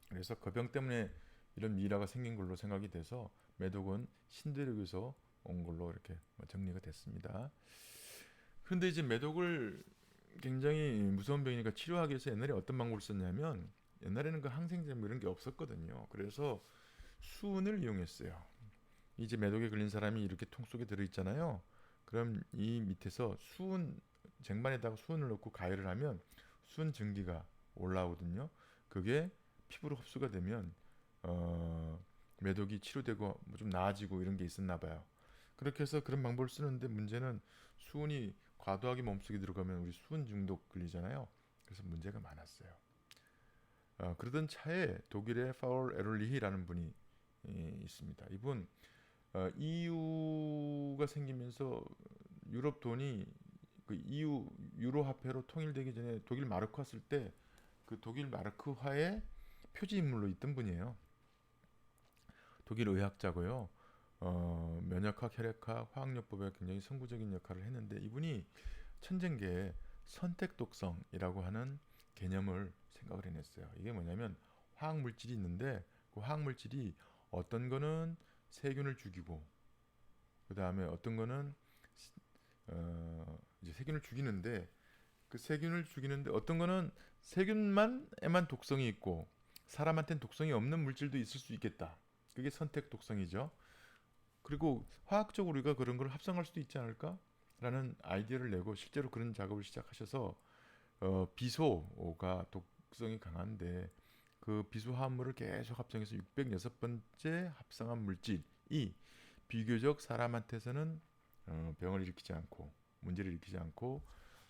그래서 그 병 때문에 이런 미라가 생긴 걸로 생각이 돼서 매독은 신대륙에서 온 걸로 이렇게 정리가 됐습니다. 그런데 이제 매독을 굉장히 무서운 병이니까 치료하기 위해서 옛날에 어떤 방법을 썼냐면 옛날에는 그 항생제 뭐 이런 게 없었거든요. 그래서 수은을 이용했어요. 이제 매독에 걸린 사람이 이렇게 통 속에 들어 있잖아요. 그럼 이 밑에서 수은 쟁반에다가 수은을 넣고 가열을 하면 수은 증기가 올라오거든요. 그게 피부로 흡수가 되면 매독이 치료되고 뭐좀 나아지고 이런 게 있었나 봐요. 그렇게 해서 그런 방법을 쓰는데 문제는 수은이 과도하게 몸속에 들어가면 우리 수은 중독 걸리잖아요. 그래서 문제가 많았어요. 그러던 차에 독일의 파울 에롤리히라는 분이 있습니다. 이분 EU가 생기면서 유럽 돈이 그 EU 유로 화폐로 통일되기 전에 독일 마르크 왔을 때 그 독일 마르크화의 표지 인물로 있던 분이에요. 독일 의학자고요. 면역학, 혈액학, 화학요법에 굉장히 선구적인 역할을 했는데 이분이 천재계 선택 독성이라고 하는 개념을 생각을 해냈어요. 이게 뭐냐면 화학 물질이 있는데 그 화학 물질이 어떤 거는 세균을 죽이고 그 다음에 어떤 거는 이제 세균을 죽이는데 그 세균을 죽이는데 어떤 거는 세균만에만 독성이 있고 사람한테는 독성이 없는 물질도 있을 수 있겠다. 그게 선택 독성이죠. 그리고 화학적으로 우리가 그런 걸 합성할 수도 있지 않을까? 라는 아이디어를 내고 실제로 그런 작업을 시작하셔서 비소가 독성이 강한데 그 비소 화합물을 계속 합성해서 606번째 합성한 물질이 비교적 사람한테서는 병을 일으키지 않고 문제를 일으키지 않고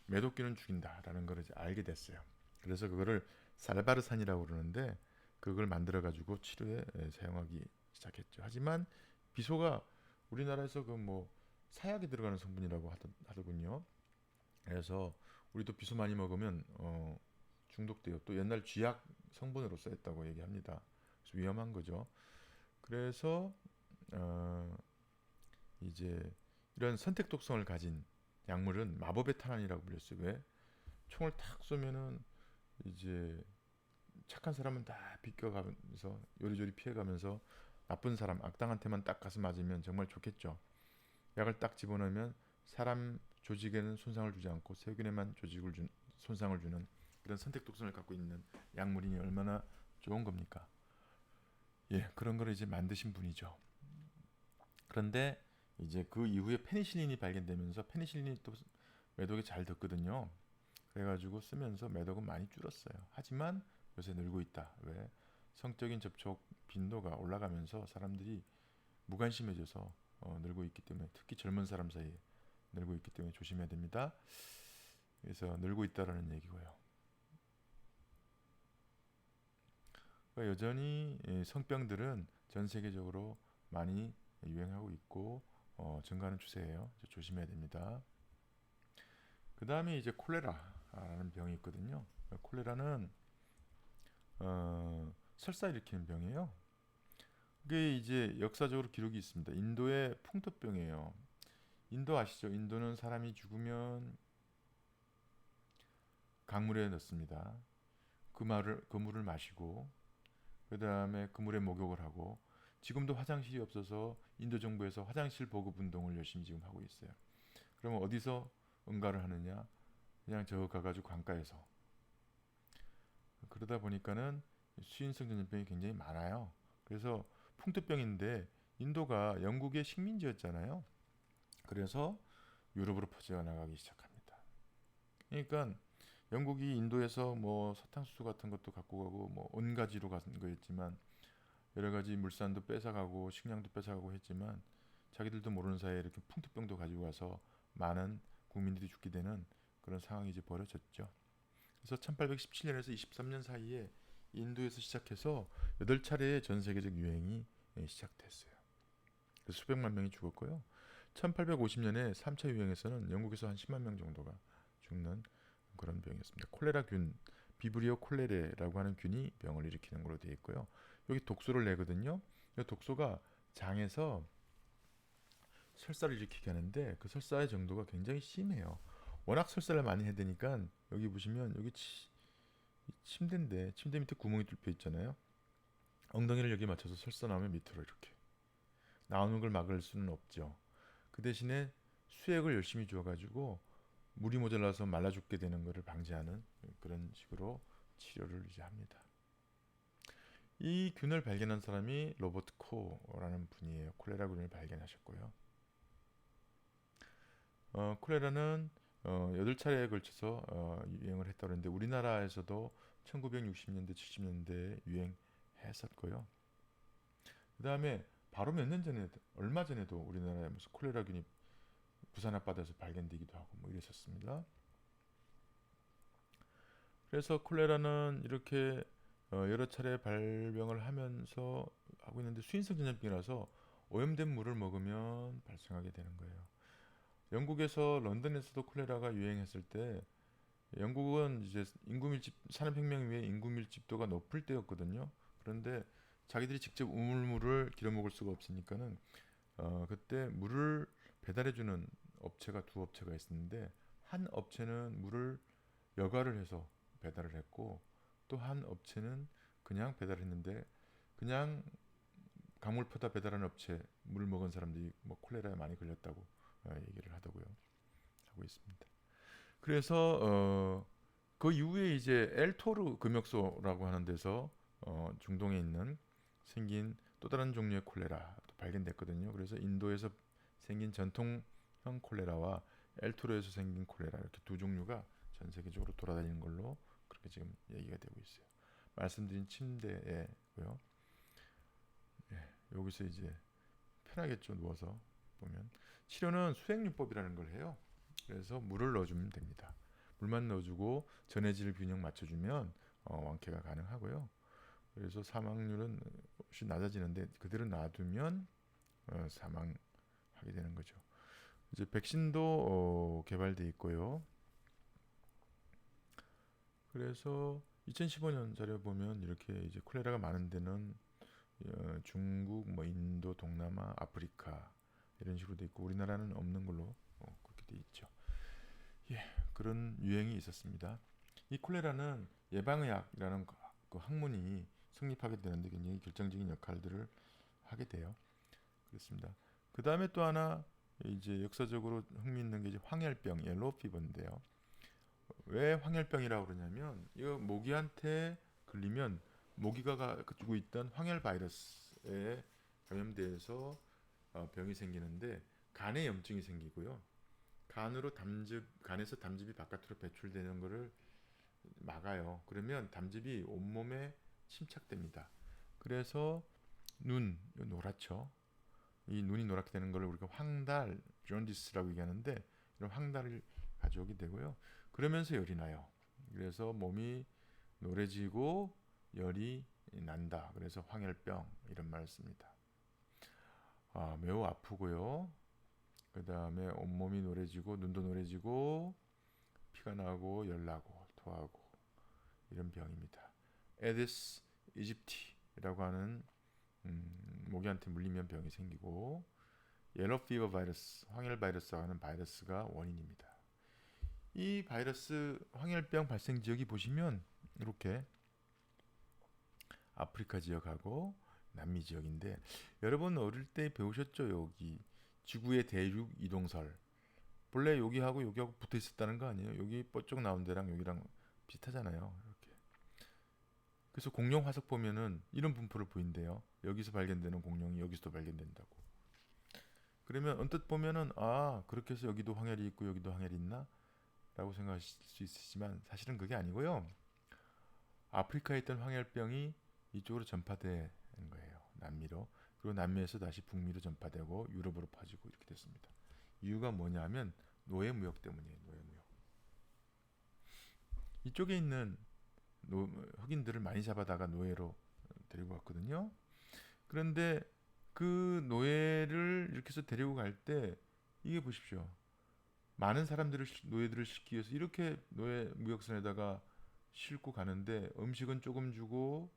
매독균은 죽인다라는 걸 이제 알게 됐어요. 그래서 그거를 살바르산이라고 그러는데 그걸 만들어 가지고 치료에 사용하기 시작했죠. 하지만 비소가 우리나라에서 그 뭐 사약에 들어가는 성분이라고 하더군요. 그래서 우리도 비소 많이 먹으면 중독돼요. 또 옛날 쥐약 성분으로 쓰였다고 얘기합니다. 그래서 위험한 거죠. 그래서 어, 이제 이런 선택 독성을 가진 약물은 마법의 탄환이라고 불렸어요. 왜? 총을 탁 쏘면은 이제 착한 사람은 다 비껴가면서 요리조리 피해가면서 나쁜 사람 악당한테만 딱 가서 맞으면 정말 좋겠죠. 약을 딱 집어넣으면 사람 조직에는 손상을 주지 않고 세균에만 손상을 주는 그런 선택 독성을 갖고 있는 약물이니 얼마나 좋은 겁니까? 예, 그런 걸 이제 만드신 분이죠. 그런데 이제 그 이후에 페니실린이 발견되면서 페니실린이 또 매독에 잘 됐거든요. 그래가지고 쓰면서 매독은 많이 줄었어요. 하지만 요새 늘고 있다. 왜? 성적인 접촉 빈도가 올라가면서 사람들이 무관심해져서 늘고 있기 때문에 특히 젊은 사람 사이에 늘고 있기 때문에 조심해야 됩니다. 그래서 늘고 있다라는 얘기고요. 그러니까 여전히 성병들은 전 세계적으로 많이 유행하고 있고 증가하는 추세예요. 조심해야 됩니다. 그 다음에 이제 콜레라라는 병이 있거든요. 콜레라는 설사 일으키는 병이에요. 그게 이제 역사적으로 기록이 있습니다. 인도의 풍토병이에요. 인도 아시죠? 인도는 사람이 죽으면 강물에 넣습니다. 그 물을 마시고 그 다음에 그 물에 목욕을 하고 지금도 화장실이 없어서 인도 정부에서 화장실 보급 운동을 열심히 지금 하고 있어요. 그러면 어디서 응가를 하느냐? 그냥 저 가가지고 강가에서. 그러다 보니까는 수인성 전염병이 굉장히 많아요. 그래서 풍토병인데 인도가 영국의 식민지였잖아요. 그래서 유럽으로 퍼져나가기 시작합니다. 그러니까 영국이 인도에서 뭐 사탕수수 같은 것도 갖고 가고 뭐 온가지로 간 거였지만 여러 가지 물산도 뺏어가고 식량도 뺏어가고 했지만 자기들도 모르는 사이에 이렇게 풍토병도 가지고 와서 많은 국민들이 죽게 되는 그런 상황이 이제 벌어졌죠. 그래서 1817년에서 23년 사이에 인도에서 시작해서 8차례의 전 세계적 유행이 시작됐어요. 그래서 수백만 명이 죽었고요. 1850년에 3차 유행에서는 영국에서 한 10만 명 정도가 죽는 그런 병이었습니다. 콜레라균, 비브리오 콜레레라고 하는 균이 병을 일으키는 걸로 되어 있고요. 여기 독소를 내거든요. 이 독소가 장에서 설사를 일으키게 하는데 그 설사의 정도가 굉장히 심해요. 워낙 설사를 많이 해대니까 여기 보시면 여기 침대인데 침대 밑에 구멍이 뚫려 있잖아요. 엉덩이를 여기 맞춰서 설사 나오면 밑으로 이렇게 나오는 걸 막을 수는 없죠. 그 대신에 수액을 열심히 줘가지고 물이 모자라서 말라 죽게 되는 것을 방지하는 그런 식으로 치료를 이제 합니다. 이 균을 발견한 사람이 로버트 코라는 분이에요. 콜레라균을 발견하셨고요. 콜레라는 8차례에 걸쳐서 유행을 했다고 하는데 우리나라에서도 1960년대, 70년대에 유행했었고요. 그 다음에 바로 몇 년 전에, 얼마 전에도 우리나라에 무슨 콜레라균이 부산 앞바다에서 발견되기도 하고 뭐 이랬었습니다. 그래서 콜레라는 이렇게 여러 차례 발병을 하면서 하고 있는데 수인성 전염병이라서 오염된 물을 먹으면 발생하게 되는 거예요. 영국에서 런던에서도 콜레라가 유행했을 때 영국은 이제 인구 밀집 산업혁명 이후에 인구 밀집도가 높을 때였거든요. 그런데 자기들이 직접 우물물을 길어 먹을 수가 없으니까는 그때 물을 배달해주는 업체가 두 업체가 있었는데 한 업체는 물을 여과를 해서 배달을 했고 또 한 업체는 그냥 배달했는데 그냥 강물 퍼다 배달한 업체 물 먹은 사람들이 뭐 콜레라에 많이 걸렸다고 얘기를 하더고요. 하고 있습니다. 그래서 그 이후에 이제 엘토르 금역소라고 하는 데서 중동에 있는 생긴 또 다른 종류의 콜레라도 발견됐거든요. 그래서 인도에서 생긴 전통형 콜레라와 엘토르에서 생긴 콜레라 이렇게 두 종류가 전 세계적으로 돌아다니는 걸로 그렇게 지금 얘기가 되고 있어요. 말씀드린 침대에고요. 예, 여기서 이제 편하겠죠. 누워서 보면 치료는 수액요법이라는 걸 해요. 그래서 물을 넣어주면 됩니다. 물만 넣어주고 전해질 균형 맞춰주면 완쾌가 가능하고요. 그래서 사망률은 훨씬 낮아지는데 그대로 놔두면 사망하게 되는 거죠. 이제 백신도 개발돼 있고요. 그래서 2015년 자료 보면 이렇게 이제 콜레라가 많은 데는 중국, 뭐 인도, 동남아, 아프리카 이런 식으로 돼 있고 우리나라는 없는 걸로 그렇게 돼 있죠. 예, 그런 유행이 있었습니다. 이 콜레라는 예방의학이라는 그 학문이 성립하게 되는데 굉장히 결정적인 역할들을 하게 돼요. 그렇습니다. 그 다음에 또 하나 이제 역사적으로 흥미있는 게 이제 황열병, 옐로우 피버인데요. 왜 황열병이라고 그러냐면 이거 모기한테 걸리면 모기가 가지고 있던 황열 바이러스에 감염돼서 병이 생기는데 간에 염증이 생기고요. 간에서 담즙이 바깥으로 배출되는 것을 막아요. 그러면 담즙이 온몸에 침착됩니다. 그래서 노랗죠. 이 눈이 노랗게 되는 걸 우리가 황달, 존디스라고 얘기하는데 이런 황달을 가져오게 되고요. 그러면서 열이 나요. 그래서 몸이 노래지고 열이 난다. 그래서 황열병 이런 말을 씁니다. 매우 아프고요. 그 다음에 온몸이 노래지고 눈도 노래지고 피가 나고 열나고 토하고 이런 병입니다. 에디스 이집티라고 하는 모기한테 물리면 병이 생기고 옐로우 피버 바이러스, 황열 바이러스라고 하는 바이러스가 원인입니다. 이 바이러스 황열병 발생 지역이 보시면 이렇게 아프리카 지역하고 남미 지역인데 여러분 어릴 때 배우셨죠? 여기 지구의 대륙 이동설 본래 여기하고 여기하고 붙어 있었다는 거 아니에요? 여기 뻗쩍 나온 데랑 여기랑 비슷하잖아요. 이렇게. 그래서 공룡 화석 보면은 이런 분포를 보인대요. 여기서 발견되는 공룡이 여기서도 발견된다고. 그러면 언뜻 보면은 그렇게 해서 여기도 황열이 있고 여기도 황열이 있나? 라고 생각하실 수 있으시지만 사실은 그게 아니고요. 아프리카에 있던 황열병이 이쪽으로 전파되는 거예요. 남미로. 그리고 남미에서 다시 북미로 전파되고 유럽으로 퍼지고 이렇게 됐습니다. 이유가 뭐냐면 노예무역 때문이에요. 노예무역. 이쪽에 있는 흑인들을 많이 잡아다가 노예로 데리고 갔거든요. 그런데 그 노예를 이렇게 해서 데리고 갈 때 이게 보십시오. 많은 사람들을 노예들을 싣기 위해서 이렇게 노예 무역선에다가 싣고 가는데 음식은 조금 주고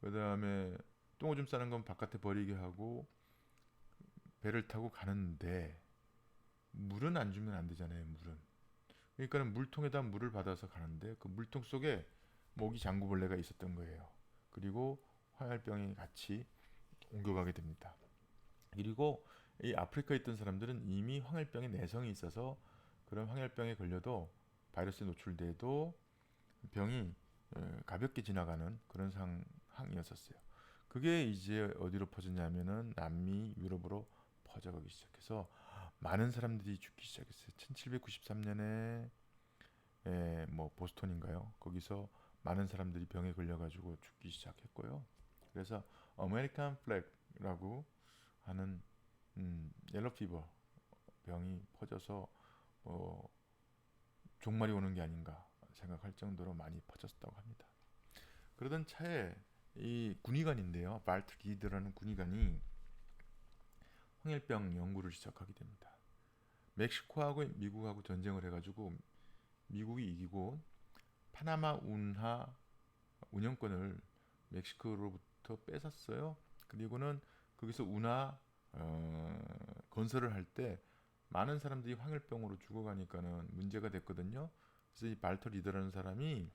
그다음에 똥오줌 싸는 건 바깥에 버리게 하고 배를 타고 가는데 물은 안 주면 안 되잖아요. 물은. 그러니까는 물통에다 물을 받아서 가는데 그 물통 속에 모기 장구벌레가 있었던 거예요. 그리고 황열병이 같이 옮겨가게 됩니다. 그리고 이 아프리카에 있던 사람들은 이미 황열병의 내성이 있어서 그런 황열병에 걸려도 바이러스에 노출돼도 병이 가볍게 지나가는 그런 상황이었었어요. 그게 이제 어디로 퍼졌냐면은 남미, 유럽으로 퍼져가기 시작해서 많은 사람들이 죽기 시작했어요. 1793년에 뭐 보스턴인가요? 거기서 많은 사람들이 병에 걸려가지고 죽기 시작했고요. 그래서 아메리칸 플렉라고 하는 옐로 피버 병이 퍼져서 뭐 종말이 오는 게 아닌가 생각할 정도로 많이 퍼졌다고 합니다. 그러던 차에 이 군의관인데요, 발트 리드라는 군의관이 황열병 연구를 시작하게 됩니다. 멕시코하고 미국하고 전쟁을 해가지고 미국이 이기고 파나마 운하 운영권을 멕시코로부터 뺏었어요. 그리고는 거기서 운하 건설을 할 때 많은 사람들이 황열병으로 죽어가니까는 문제가 됐거든요. 그래서 이 발터 리더라는 사람이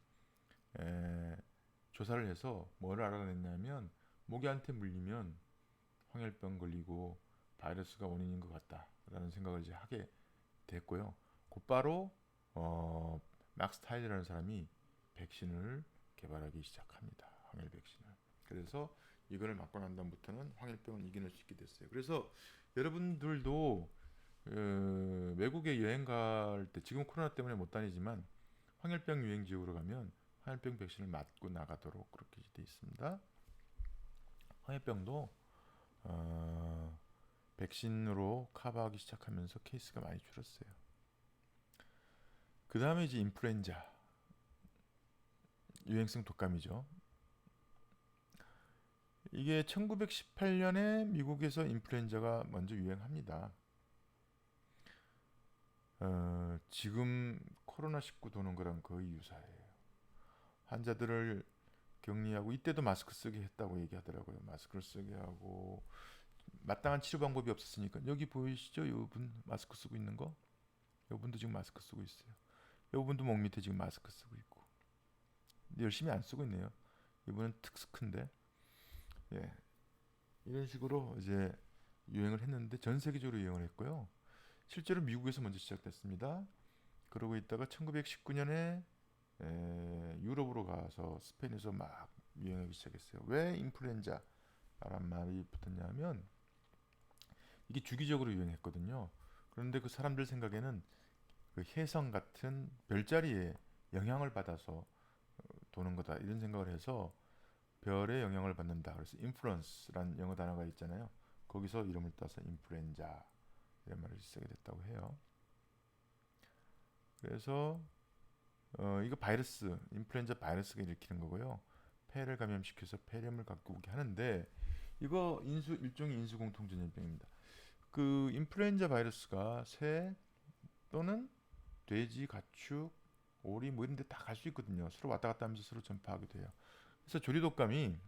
에, 조사를 해서 뭘 알아냈냐면 모기한테 물리면 황열병 걸리고 바이러스가 원인인 것 같다라는 생각을 이제 하게 됐고요. 곧바로 막스 타이드라는 사람이 백신을 개발하기 시작합니다. 황열 백신을. 그래서 이거를 맞고 난 다음부터는 황열병을 이겨낼 수 있게 됐어요. 그래서 여러분들도 외국에 여행 갈 때 지금 코로나 때문에 못 다니지만 황열병 유행 지역으로 가면 황열병 백신을 맞고 나가도록 그렇게 돼 있습니다. 황열병도 백신으로 커버하기 시작하면서 케이스가 많이 줄었어요. 그 다음에 이제 인플루엔자 유행성 독감이죠. 이게 1918년에 미국에서 인플루엔자가 먼저 유행합니다. 지금 코로나19 도는 거랑 거의 유사해요. 환자들을 격리하고 이때도 마스크 쓰게 했다고 얘기하더라고요. 마스크를 쓰게 하고 마땅한 치료 방법이 없었으니까 여기 보이시죠? 이분 마스크 쓰고 있는 거? 이분도 지금 마스크 쓰고 있어요. 이분도 목 밑에 지금 마스크 쓰고 있고 열심히 안 쓰고 있네요. 이분은 특스크인데 예. 이런 식으로 이제 유행을 했는데 전 세계적으로 유행을 했고요. 실제로 미국에서 먼저 시작됐습니다. 그러고 있다가 1919년에 유럽으로 가서 스페인에서 막 유행하기 시작했어요. 왜 인플루엔자라는 말이 붙었냐면 이게 주기적으로 유행했거든요. 그런데 그 사람들 생각에는 그 혜성 같은 별자리에 영향을 받아서 도는 거다 이런 생각을 해서 별의 영향을 받는다. 그래서 인플루언스라는 영어 단어가 있잖아요. 거기서 이름을 따서 인플루엔자 이런 말을 쓰게 됐다고 해요. 그래서 이거 바이러스, 인플루엔자 바이러스가 일으키는 거고요. 폐를 감염시켜서 폐렴을 갖고 오게 하는데 이거 일종의 인수 공통 전염병입니다. 그 인플루엔자 바이러스가 새 또는 돼지, 가축, 오리 뭐 이런 데 다 갈 수 있거든요. 서로 왔다 갔다 하면서 서로 전파하기도 해요. 그래서 조리 독감이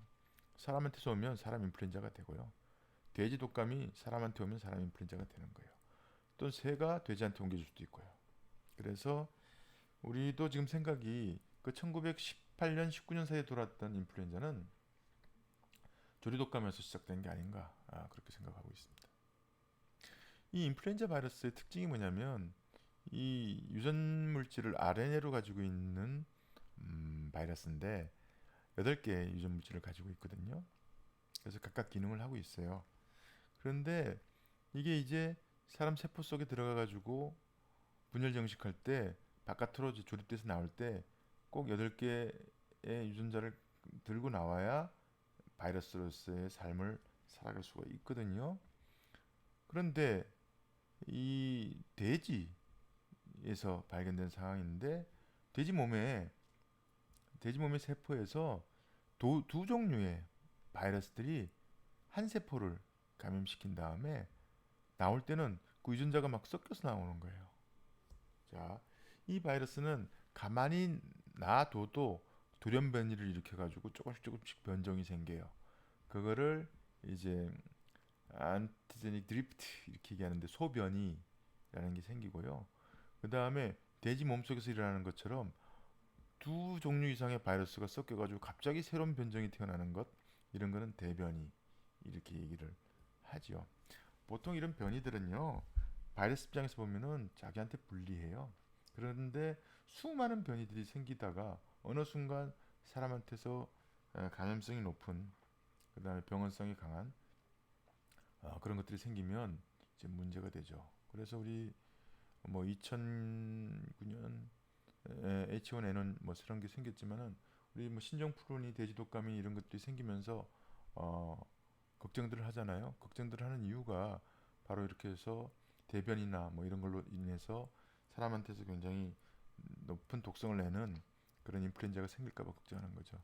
사람한테서 오면 사람 인플루엔자가 되고요. 돼지 독감이 사람한테 오면 사람 인플루엔자가 되는 거예요. 또 새가 돼지한테 옮겨줄 수도 있고요. 그래서 우리도 지금 생각이 그 1918년, 19년 사이에 돌았던 인플루엔자는 조리 독감에서 시작된 게 아닌가 그렇게 생각하고 있습니다. 이 인플루엔자 바이러스의 특징이 뭐냐면 이 유전 물질을 RNA로 가지고 있는 바이러스인데 8개의 유전 물질을 가지고 있거든요. 그래서 각각 기능을 하고 있어요. 그런데 이게 이제 사람 세포 속에 들어가 가지고 분열 정식할 때 바깥으로 이제 조립돼서 나올 때 꼭 8개의 유전자를 들고 나와야 바이러스로서의 삶을 살아갈 수가 있거든요. 그런데 이 돼지에서 발견된 상황인데 돼지 몸에 세포에서 두 종류의 바이러스들이 한 세포를 감염시킨 다음에 나올 때는 그 유전자가 막 섞여서 나오는 거예요. 자, 이 바이러스는 가만히 놔둬도 돌연 변이를 일으켜가지고 조금씩 변종이 생겨요. 그거를 이제 안티제닉 드리프트 이렇게 얘기하는데 소변이라는 게 생기고요. 그 다음에 돼지 몸속에서 일어나는 것처럼 두 종류 이상의 바이러스가 섞여가지고 갑자기 새로운 변종이 태어나는 것, 이런 거는 대변이 이렇게 얘기를 하죠. 보통 이런 변이들은요, 바이러스 입장에서 보면은 자기한테 불리해요. 그런데 수많은 변이들이 생기다가 어느 순간 사람한테서 감염성이 높은, 그다음에 병원성이 강한 그런 것들이 생기면 이제 문제가 되죠. 그래서 우리 뭐 2009년 H1N1 뭐 그런 게 생겼지만은 우리 뭐 신종플루니 돼지독감이 이런 것들이 생기면서 어, 걱정들을 하잖아요. 걱정들을 하는 이유가 바로 이렇게 해서 대변이나 뭐 이런 걸로 인해서 사람한테서 굉장히 높은 독성을 내는 그런 인플루엔자가 생길까 봐 걱정하는 거죠.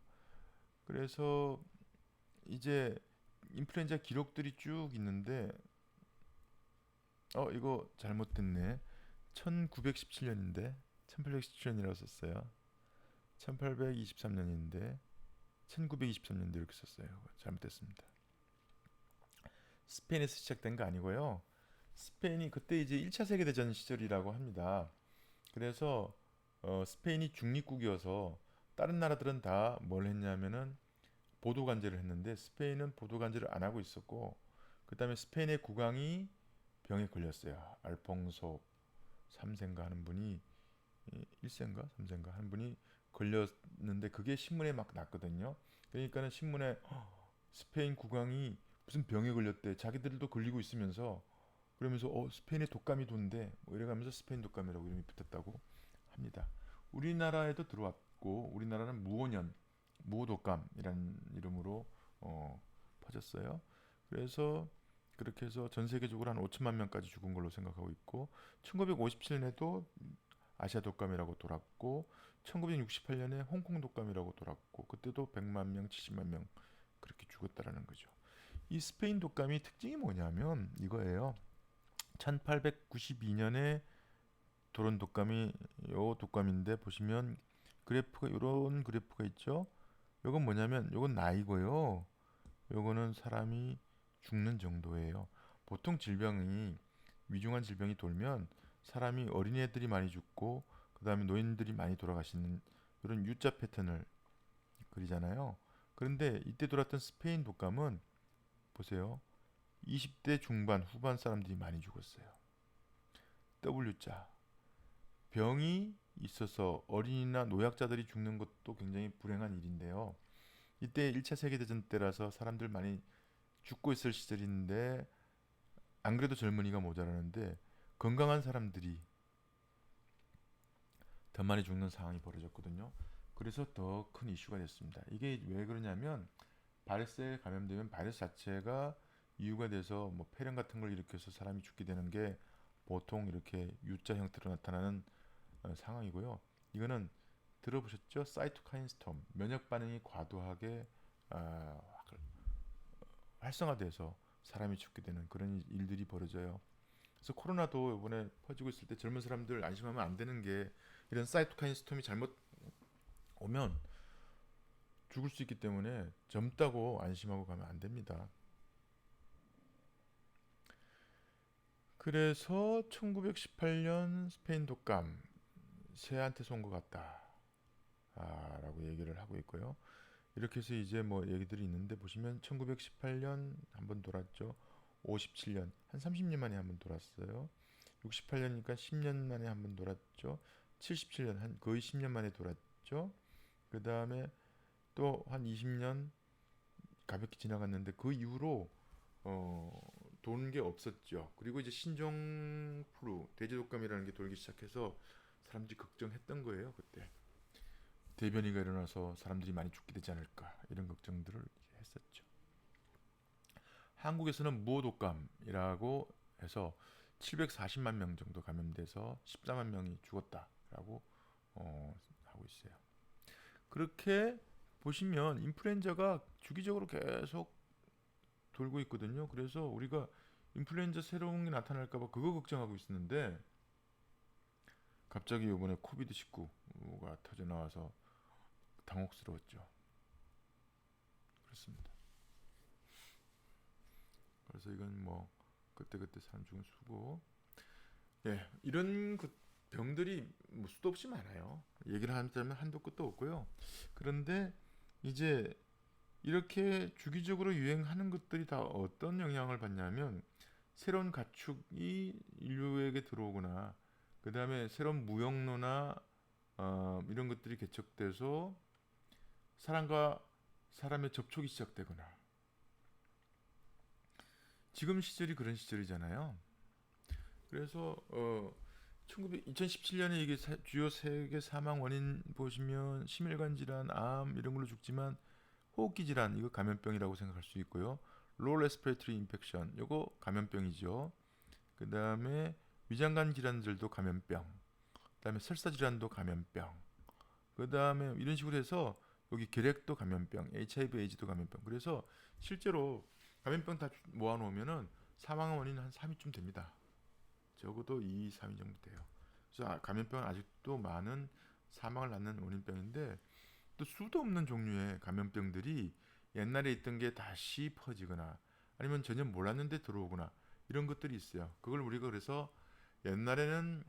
그래서 이제 인플루엔자 기록들이 쭉 있는데 이거 잘못됐네. 1917년인데 1817년이라고 썼어요. 1823년인데 1923년도 이렇게 썼어요. 잘못됐습니다. 스페인에서 시작된 거 아니고요. 스페인이 그때 이제 1차 세계대전 시절이라고 합니다. 그래서 스페인이 중립국이어서 다른 나라들은 다 뭘 했냐면은 보도 관제를 했는데 스페인은 보도 관제를 안 하고 있었고, 그다음에 스페인의 국왕이 병에 걸렸어요. 알퐁소 3세인가 하는 분이 1세인가 3세인가 하는 분이 걸렸는데 그게 신문에 막 났거든요. 그러니까는 신문에 스페인 국왕이 무슨 병에 걸렸대. 자기들도 걸리고 있으면서 그러면서 스페인에 독감이 돈대. 뭐 이래가면서 스페인 독감이라고 이름이 붙었다고 합니다. 우리나라에도 들어왔고 우리나라는 무오년 무오독감이라는 이름으로 퍼졌어요. 그래서 그렇게 해서 전 세계적으로 한 5천만 명까지 죽은 걸로 생각하고 있고 1957년에도 아시아 독감이라고 돌았고 1968년에 홍콩 독감이라고 돌았고 그때도 100만 명, 70만 명 그렇게 죽었다라는 거죠. 이 스페인 독감이 특징이 뭐냐면 이거예요. 1892년에 돌은 독감이 요 독감인데 보시면 그래프가 이런 그래프가 있죠. 요건 뭐냐면 요건 나이고요. 요거는 사람이 죽는 정도예요. 보통 질병이 위중한 질병이 돌면 사람이 어린애들이 많이 죽고 그다음에 노인들이 많이 돌아가시는 이런 U자 패턴을 그리잖아요. 그런데 이때 돌았던 스페인 독감은 보세요. 20대 중반 후반 사람들이 많이 죽었어요. W자. 병이 있어서 어린이나 노약자들이 죽는 것도 굉장히 불행한 일인데요. 이때 1차 세계대전 때라서 사람들 많이 죽고 있을 시절인데 안 그래도 젊은이가 모자라는데 건강한 사람들이 더 많이 죽는 상황이 벌어졌거든요. 그래서 더 큰 이슈가 됐습니다. 이게 왜 그러냐면 바이러스에 감염되면 바이러스 자체가 이유가 돼서 뭐 폐렴 같은 걸 일으켜서 사람이 죽게 되는 게 보통 이렇게 U자 형태로 나타나는 상황이고요. 이거는 들어보셨죠? 사이토카인 스톰, 면역 반응이 과도하게 아, 활성화돼서 사람이 죽게 되는 그런 일들이 벌어져요. 그래서 코로나도 이번에 퍼지고 있을 때 젊은 사람들 안심하면 안 되는 게 이런 사이토카인 스톰이 잘못 오면 죽을 수 있기 때문에 젊다고 안심하고 가면 안 됩니다. 그래서 1918년 스페인 독감 새한테 쏜 것 같다. 라고 얘기를 하고 있고요. 이렇게 해서 이제 뭐 얘기들이 있는데 보시면 1918년 한번 돌았죠. 57년 한 30년 만에 한번 돌았어요. 68년이니까 10년 만에 한번 돌았죠. 77년 한 거의 10년 만에 돌았죠. 그 다음에 또 한 20년 가볍게 지나갔는데 그 이후로 도는 게 없었죠. 그리고 이제 신종 플루 돼지독감이라는 게 돌기 시작해서 사람들이 걱정했던 거예요. 그때 대변이가 일어나서 사람들이 많이 죽게 되지 않을까 이런 걱정들을 했었죠. 한국에서는 무호독감이라고 해서 740만 명 정도 감염돼서 14만 명이 죽었다라고 하고 있어요. 그렇게 보시면 인플루엔자가 주기적으로 계속 돌고 있거든요. 그래서 우리가 인플루엔자 새로운 게 나타날까봐 그거 걱정하고 있었는데 갑자기 이번에 코비드 19가 터져 나와서 당혹스러웠죠. 그렇습니다. 그래서 이건 뭐 그때그때 사람 죽은 수고. 예, 이런 병들이 뭐 수도 없이 많아요. 얘기를 하자면 한도 끝도 없고요. 그런데 이제 이렇게 주기적으로 유행하는 것들이 다 어떤 영향을 받냐면 새로운 가축이 인류에게 들어오거나 그 다음에 새로운 무역로나 이런 것들이 개척돼서 사람과 사람의 접촉이 시작되거나 지금 시절이 그런 시절이잖아요. 그래서 2017년에 이게 주요 세계 사망 원인 보시면 심혈관 질환, 암 이런 걸로 죽지만 호흡기 질환 이거 감염병이라고 생각할 수 있고요. low respiratory infection 이거 감염병이죠. 그 다음에 위장관 질환들도 감염병. 그 다음에 설사 질환도 감염병. 그 다음에 이런 식으로 해서 여기 결핵도 감염병, HIV, 에이즈도 감염병. 그래서 실제로 감염병 다 모아놓으면은 사망 원인은 한 3위쯤 됩니다. 적어도 2, 3위 정도 돼요. 그래서 감염병은 아직도 많은 사망을 낳는 원인병인데 또 수도 없는 종류의 감염병들이 옛날에 있던 게 다시 퍼지거나 아니면 전혀 몰랐는데 들어오거나 이런 것들이 있어요. 그걸 우리가 그래서 옛날에는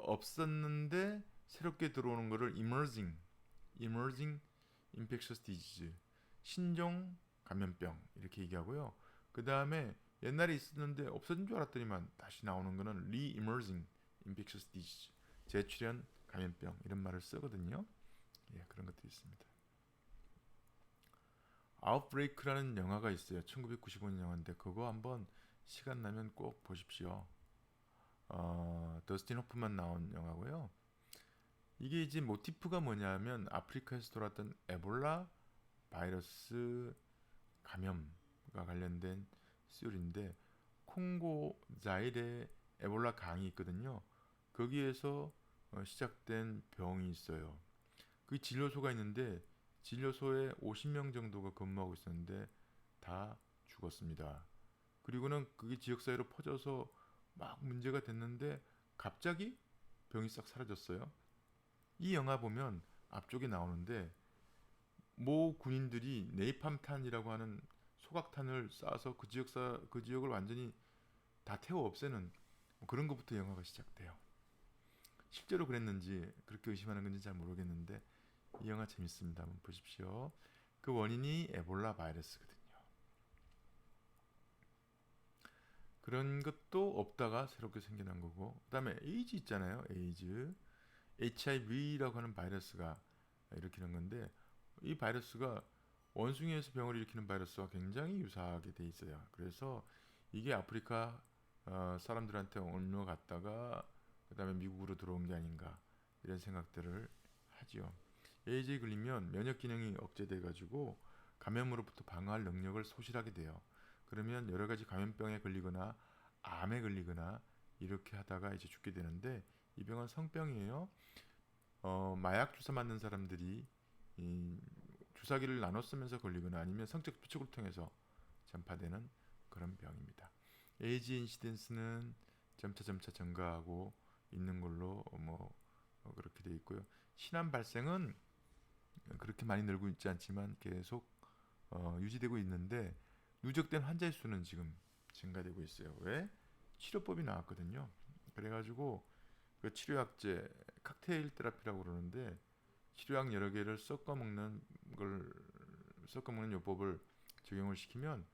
없었는데 새롭게 들어오는 거를 emerging infectious disease, 신종 감염병 이렇게 얘기하고요. 그 다음에 옛날에 있었는데 없어진 줄 알았더니만 다시 나오는 거는 re-emerging infectious disease, 재출현 감염병 이런 말을 쓰거든요. 예, 그런 것들이 있습니다. 아웃브레이크라는 영화가 있어요. 1995년 영화인데 그거 한번 시간 나면 꼭 보십시오. 더스틴 호프만 나온 영화고요. 이게 이제 모티프가 뭐냐면 아프리카에서 돌았던 에볼라 바이러스 감염과 관련된 스토리인데 콩고 자일에 에볼라 강이 있거든요. 거기에서 시작된 병이 있어요. 그 진료소가 있는데 진료소에 50명 정도가 근무하고 있었는데 다 죽었습니다. 그리고는 그게 지역사회로 퍼져서 막 문제가 됐는데 갑자기 병이 싹 사라졌어요. 이 영화 보면 앞쪽에 나오는데 모 군인들이 네이팜탄이라고 하는 소각탄을 쏴서 그 지역을 완전히 다 태워 없애는 뭐 그런 것부터 영화가 시작돼요. 실제로 그랬는지 그렇게 의심하는 건지 잘 모르겠는데 이 영화 재밌습니다. 한번 보십시오. 그 원인이 에볼라 바이러스거든요. 그런 것도 없다가 새롭게 생겨난 거고 그다음에 에이즈 있잖아요. 에이즈 HIV라고 하는 바이러스가 일으키는 건데 이 바이러스가 원숭이에서 병을 일으키는 바이러스와 굉장히 유사하게 돼 있어요. 그래서 이게 아프리카 사람들한테 옮겨갔다가 그다음에 미국으로 들어온 게 아닌가 이런 생각들을 하지요. 에이즈에 걸리면 면역 기능이 억제돼 가지고 감염으로부터 방어할 능력을 소실하게 돼요. 그러면 여러 가지 감염병에 걸리거나 암에 걸리거나 이렇게 하다가 이제 죽게 되는데 이 병은 성병이에요. 마약 주사 맞는 사람들이 이 주사기를 나눠 쓰면서 걸리거나 아니면 성적 접촉을 통해서 전파되는 그런 병입니다. 에이즈 인시덴스는 점차 증가하고 있는 걸로 그렇게 돼 있고요. 신암 발생은 그렇게 많이 늘고 있지 않지만 계속 유지되고 있는데 누적된 환자의 수는 지금 증가되고 있어요. 왜? 치료법이 나왔거든요. 그래가지고 그 치료약제 칵테일 테라피라고 그러는데 치료약 여러 개를 섞어 먹는 요법을 적용을 시키면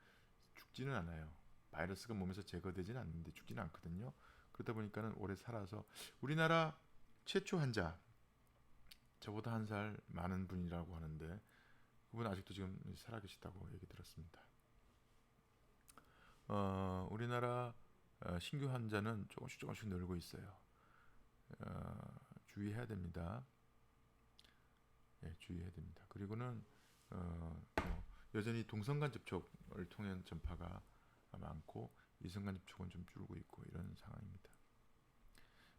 죽지는 않아요. 바이러스가 몸에서 제거되지는 않는데 죽지는 않거든요. 그러다 보니까는 오래 살아서 우리나라 최초 환자 저보다 한 살 많은 분이라고 하는데 그분 아직도 지금 살아계시다고 얘기 들었습니다. 우리나라 신규 환자는 조금씩 늘고 있어요. 주의해야 됩니다. 예, 주의해야 됩니다. 그리고는 여전히 동성간 접촉을 통한 전파가 많고 이성간 접촉은 좀 줄고 있고 이런 상황입니다.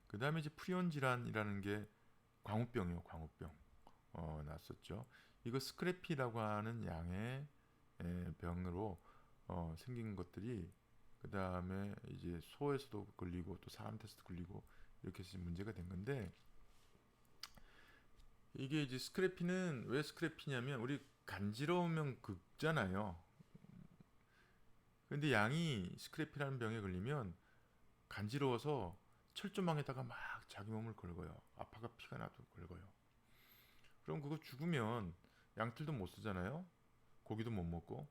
그 다음에 이제 프리온 질환이라는 게 광우병이요, 광우병 났었죠. 이거 스크래피라고 하는 양의 병으로 생긴 것들이 그 다음에 이제 소에서도 걸리고 또 사람한테서도 걸리고 이렇게 해서 문제가 된 건데, 이게 이제 스크래피는 왜 스크래피냐면 우리 간지러우면 긁잖아요. 근데 양이 스크래피라는 병에 걸리면 간지러워서 철조망에다가 막 자기 몸을 긁어요. 아파가 피가 나도 긁어요. 그럼 그거 죽으면 양틀도 못 쓰잖아요. 고기도 못 먹고.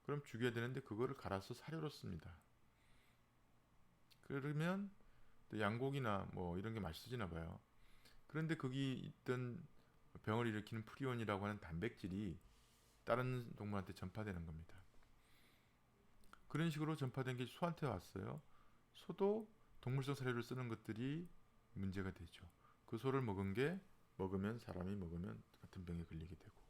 그럼 죽여야 되는데 그거를 갈아서 사료로 씁니다. 그러면 또 양고기나 뭐 이런 게 맛있어지나 봐요. 그런데 거기 있던 병을 일으키는 프리온이라고 하는 단백질이 다른 동물한테 전파되는 겁니다. 그런 식으로 전파된 게 소한테 왔어요. 소도 동물성 사료를 쓰는 것들이 문제가 되죠. 그 소를 먹으면 사람이 먹으면 같은 병에 걸리게 되고,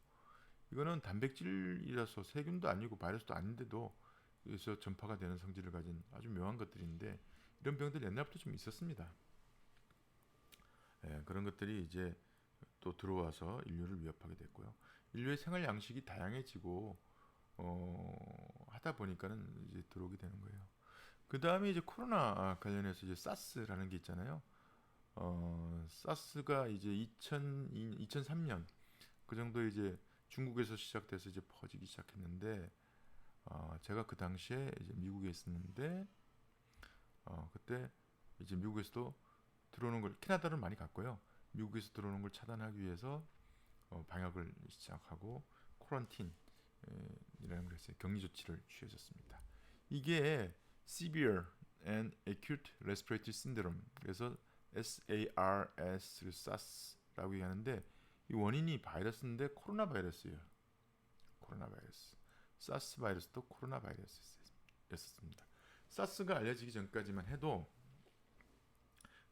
이거는 단백질이라서 세균도 아니고 바이러스도 아닌데도 그래서 전파가 되는 성질을 가진 아주 묘한 것들인데, 이런 병들 옛날부터 좀 있었습니다. 그런 것들이 이제 또 들어와서 인류를 위협하게 됐고요. 인류의 생활 양식이 다양해지고 하다 보니까는 이제 들어오게 되는 거예요. 그 다음에 이제 코로나 관련해서 이제 사스라는 게 있잖아요. 사스가 이제 2003년 그 정도 이제 중국에서 시작돼서 이제 퍼지기 시작했는데, 제가 그 당시에 이제 미국에 있었는데, 그때 이제 미국에서도 들어오는 걸, 캐나다를 많이 갔고요. 미국에서 들어오는 걸 차단하기 위해서 방역을 시작하고 코런틴이라는 걸 했어요. 격리 조치를 취했었습니다. 이게 Severe and Acute Respiratory Syndrome, 그래서 SARS를 SARS라고 얘기하는데, 이 원인이 바이러스인데 코로나 바이러스예요. 코로나 바이러스. 사스 바이러스도 코로나 바이러스였습니다. 사스가 알려지기 전까지만 해도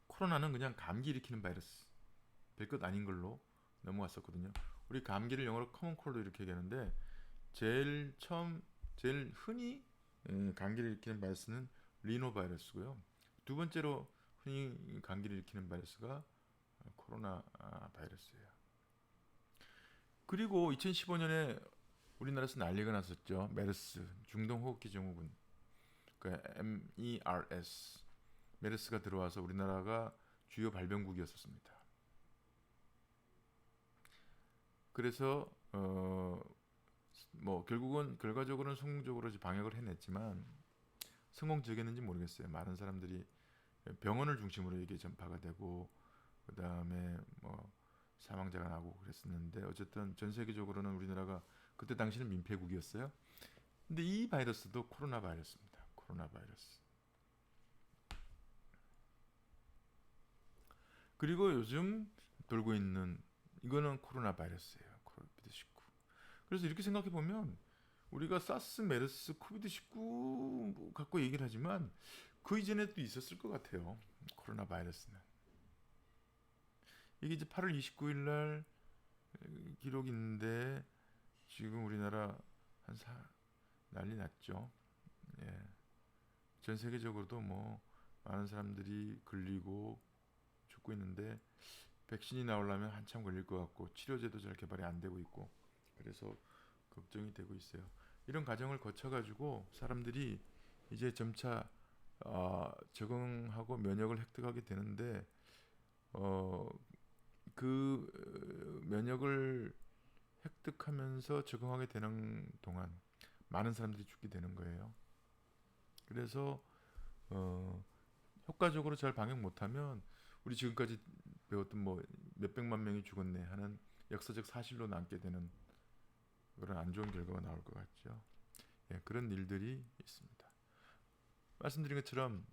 코로나는 그냥 감기 일으키는 바이러스, 별것 아닌 걸로 넘어왔었거든요. 우리 감기를 영어로 커먼 콜드 이렇게 얘기하는데, 제일 흔히 감기를 일으키는 바이러스는 리노 바이러스고요. 두 번째로 흔히 감기를 일으키는 바이러스가 코로나 바이러스예요. 그리고 2015년에 우리나라에서 난리가 났었죠. 메르스, 중동호흡기 증후군, 그 MERS, 메르스가 들어와서 우리나라가 주요 발병국이었었습니다. 그래서 뭐 결국은 결과적으로는 성공적으로 방역을 해냈지만 성공적이었는지 모르겠어요. 많은 사람들이 병원을 중심으로 이게 전파가 되고, 그 다음에 뭐 사망자가 나고 그랬었는데, 어쨌든 전 세계적으로는 우리나라가 그때 당시는 민폐국이었어요. 근데 이 바이러스도 코로나 바이러스입니다. 코로나 바이러스. 그리고 요즘 돌고 있는 이거는 코로나 바이러스예요. 코비드19. 그래서 이렇게 생각해 보면 우리가 사스, 메르스, 코비드19 갖고 얘기를 하지만 그 이전에도 있었을 것 같아요. 코로나 바이러스는. 이게 이제 8월 29일 날 기록이 있는데, 지금 우리나라 난리 났죠. 예. 전 세계적으로도 뭐 많은 사람들이 걸리고 죽고 있는데, 백신이 나오려면 한참 걸릴 것 같고 치료제도 잘 개발이 안 되고 있고, 그래서 걱정이 되고 있어요. 이런 과정을 거쳐가지고 사람들이 이제 점차 적응하고 면역을 획득하게 되는데, 어, 그 면역을 획득하면서 적응하게 되는 동안 많은 사람들이 죽게 되는 거예요. 그래서 어, 효과적으로 잘 방역 못하면 우리 지금까지 배웠던 뭐 몇백만 명이 죽었네 하는 역사적 사실로 남게 되는 그런 안 좋은 결과가 나올 것 같죠. 예, 그런 일들이 있습니다. 말씀드린 것처럼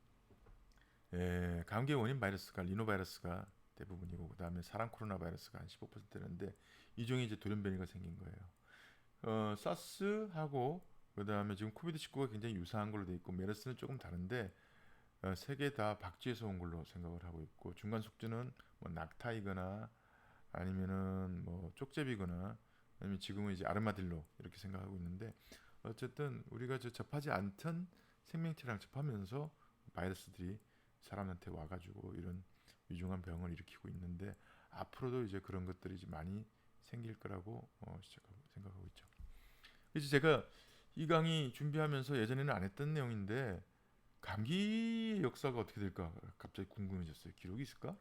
감기의 원인 바이러스가 리노바이러스가 대부분이고, 그 다음에 사람 코로나 바이러스가 한 15%였는데, 이 종이 이제 돌연변이가 생긴 거예요. 사스하고 그 다음에 지금 코비드19가 굉장히 유사한 걸로 돼 있고, 메르스는 조금 다른데 세 개 다 박쥐에서 온 걸로 생각을 하고 있고, 중간 숙주는 뭐 낙타이거나 아니면은 뭐 쪽제비거나 아니면 지금은 이제 아르마딜로 이렇게 생각하고 있는데, 어쨌든 우리가 접하지 않던 생명체랑 접하면서 바이러스들이 사람한테 와가지고 이런 위중한 병을 일으키고 있는데, 앞으로도 이제 그런 것들이 이제 많이 생길 거라고 생각하고 있죠. 이제 제가 이 강의 준비하면서 예전에는 안 했던 내용인데, 감기 역사가 어떻게 될까 갑자기 궁금해졌어요. 기록이 있을까?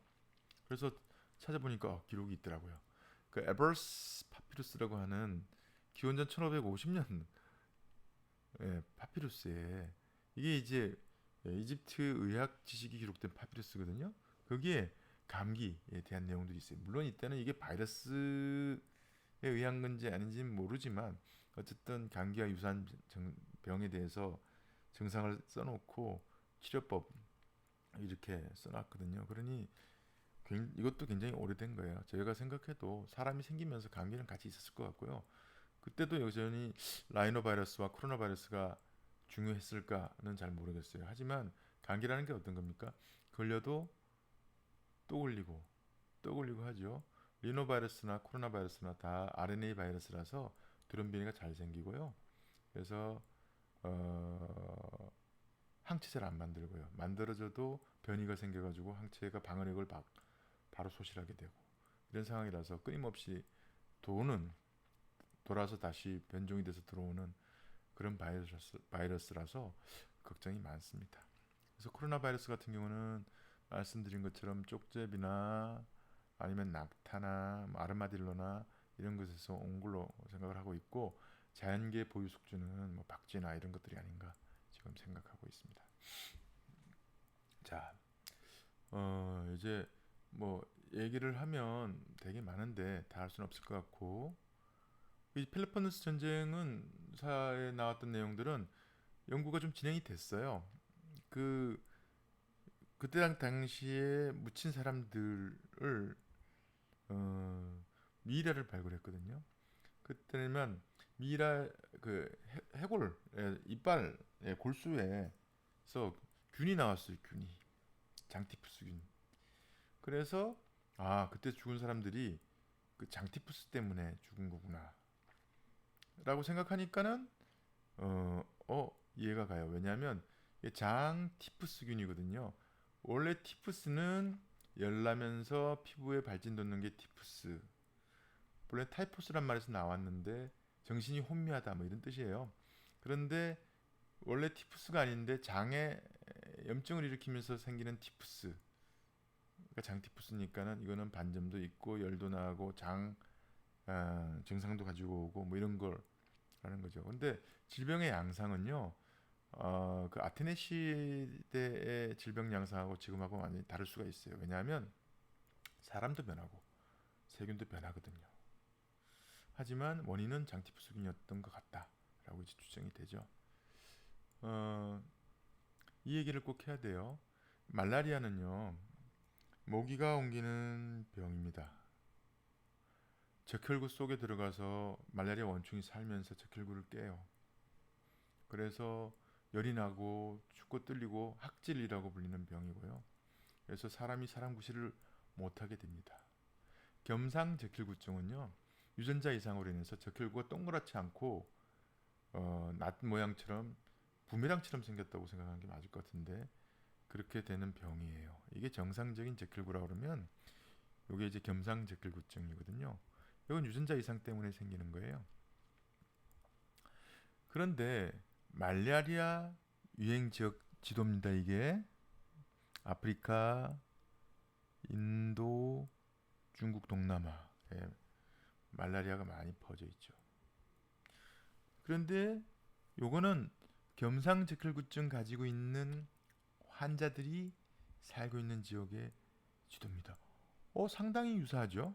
그래서 찾아보니까 기록이 있더라고요. 그 에버스 파피루스라고 하는 기원전 1550년 파피루스에 이게 이제 이집트 의학 지식이 기록된 파피루스거든요. 거기에 감기에 대한 내용들이 있어요. 물론 이때는 이게 바이러스에 의한 건지 아닌지는 모르지만 어쨌든 감기와 유사한 병에 대해서 증상을 써놓고 치료법 이렇게 써놨거든요. 그러니 이것도 굉장히 오래된 거예요. 저희가 생각해도 사람이 생기면서 감기는 같이 있었을 것 같고요. 그때도 여전히 라이노 바이러스와 코로나 바이러스가 중요했을까는 잘 모르겠어요. 하지만 감기라는 게 어떤 겁니까? 걸려도 또 걸리고 또 걸리고 하죠. 리노 바이러스나 코로나 바이러스나 다 RNA 바이러스라서 돌연변이가 잘 생기고요. 그래서 항체 잘 안 만들고요. 만들어져도 변이가 생겨가지고 항체가 방어력을 바로 소실하게 되고 이런 상황이라서 끊임없이 돌아서 다시 변종이 돼서 들어오는 그런 바이러스라서 걱정이 많습니다. 그래서 코로나 바이러스 같은 경우는 말씀드린 것처럼 쪽제비나 아니면 낙타나 아르마딜로나 이런 것에서 온 걸로 생각을 하고 있고 자연계 보유 숙주는 뭐 박쥐나 이런 것들이 아닌가 지금 생각하고 있습니다. 자, 이제 뭐 얘기를 하면 되게 많은데 다 할 수는 없을 것 같고 이 펠로폰네스 전쟁은 사에 나왔던 내용들은 연구가 좀 진행이 됐어요. 그 그때 당시에 묻힌 사람들을 미이라를 발굴했거든요. 그때면 미이라 그 해골 이빨 골수에서 균이 나왔어요. 균이 장티푸스균. 그래서 그때 죽은 사람들이 그 장티푸스 때문에 죽은 거구나 라고 생각하니까는 이해가 가요. 왜냐하면 장티푸스균이거든요. 원래 티푸스는 열나면서 피부에 발진 돋는 게 티푸스. 원래 타이포스란 말에서 나왔는데 정신이 혼미하다 뭐 이런 뜻이에요. 그런데 원래 티푸스가 아닌데 장에 염증을 일으키면서 생기는 티푸스. 그러니까 장티푸스니까는 이거는 반점도 있고 열도 나고 장 증상도 가지고 오고 뭐 이런 걸 하는 거죠. 근데 질병의 양상은요. 그 아테네 시대의 질병 양상하고 지금하고 완전히 다를 수가 있어요. 왜냐하면 사람도 변하고 세균도 변하거든요. 하지만 원인은 장티푸스균이었던 것 같다라고 이제 추정이 되죠. 이 얘기를 꼭 해야 돼요. 말라리아는요, 모기가 옮기는 병입니다. 적혈구 속에 들어가서 말라리아 원충이 살면서 적혈구를 깨요. 그래서 열이 나고 춥고 떨리고 학질이라고 불리는 병이고요. 그래서 사람이 사람 구실을 못하게 됩니다. 겸상적혈구증은요, 유전자 이상으로 인해서 적혈구가 동그랗지 않고 낫 모양처럼 부메랑처럼 생겼다고 생각하는 게 맞을 것 같은데 그렇게 되는 병이에요. 이게 정상적인 적혈구라 그러면 이게 이제 겸상적혈구증이거든요. 이건 유전자 이상 때문에 생기는 거예요. 그런데 말라리아 유행 지역 지도입니다. 이게 아프리카, 인도, 중국, 동남아에 말라리아가 많이 퍼져 있죠. 그런데 요거는 겸상적혈구증 가지고 있는 환자들이 살고 있는 지역의 지도입니다. 상당히 유사하죠?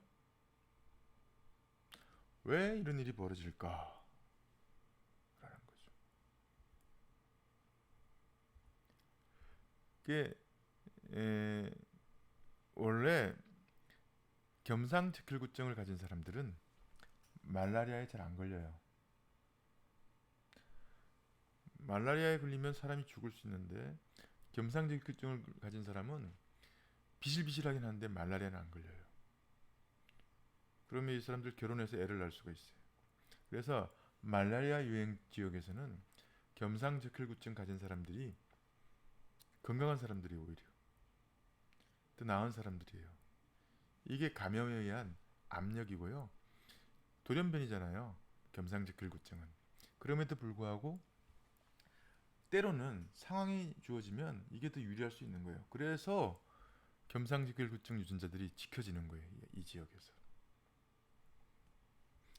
왜 이런 일이 벌어질까? 라는 거죠. 그게 원래 겸상적혈구증을 가진 사람들은 말라리아에 잘 안 걸려요. 말라리아에 걸리면 사람이 죽을 수 있는데 겸상적혈구증을 가진 사람은 비실비실하긴 한데 말라리아는 안 걸려요. 그러면 이 사람들 결혼해서 애를 낳을 수가 있어요. 그래서 말라리아 유행 지역에서는 겸상적혈구증 가진 사람들이 건강한 사람들이 오히려 더 나은 사람들이에요. 이게 감염에 의한 압력이고요. 돌연변이잖아요. 겸상적혈구증은. 그럼에도 불구하고 때로는 상황이 주어지면 이게 더 유리할 수 있는 거예요. 그래서 겸상직결구증 유전자들이 지켜지는 거예요. 이 지역에서.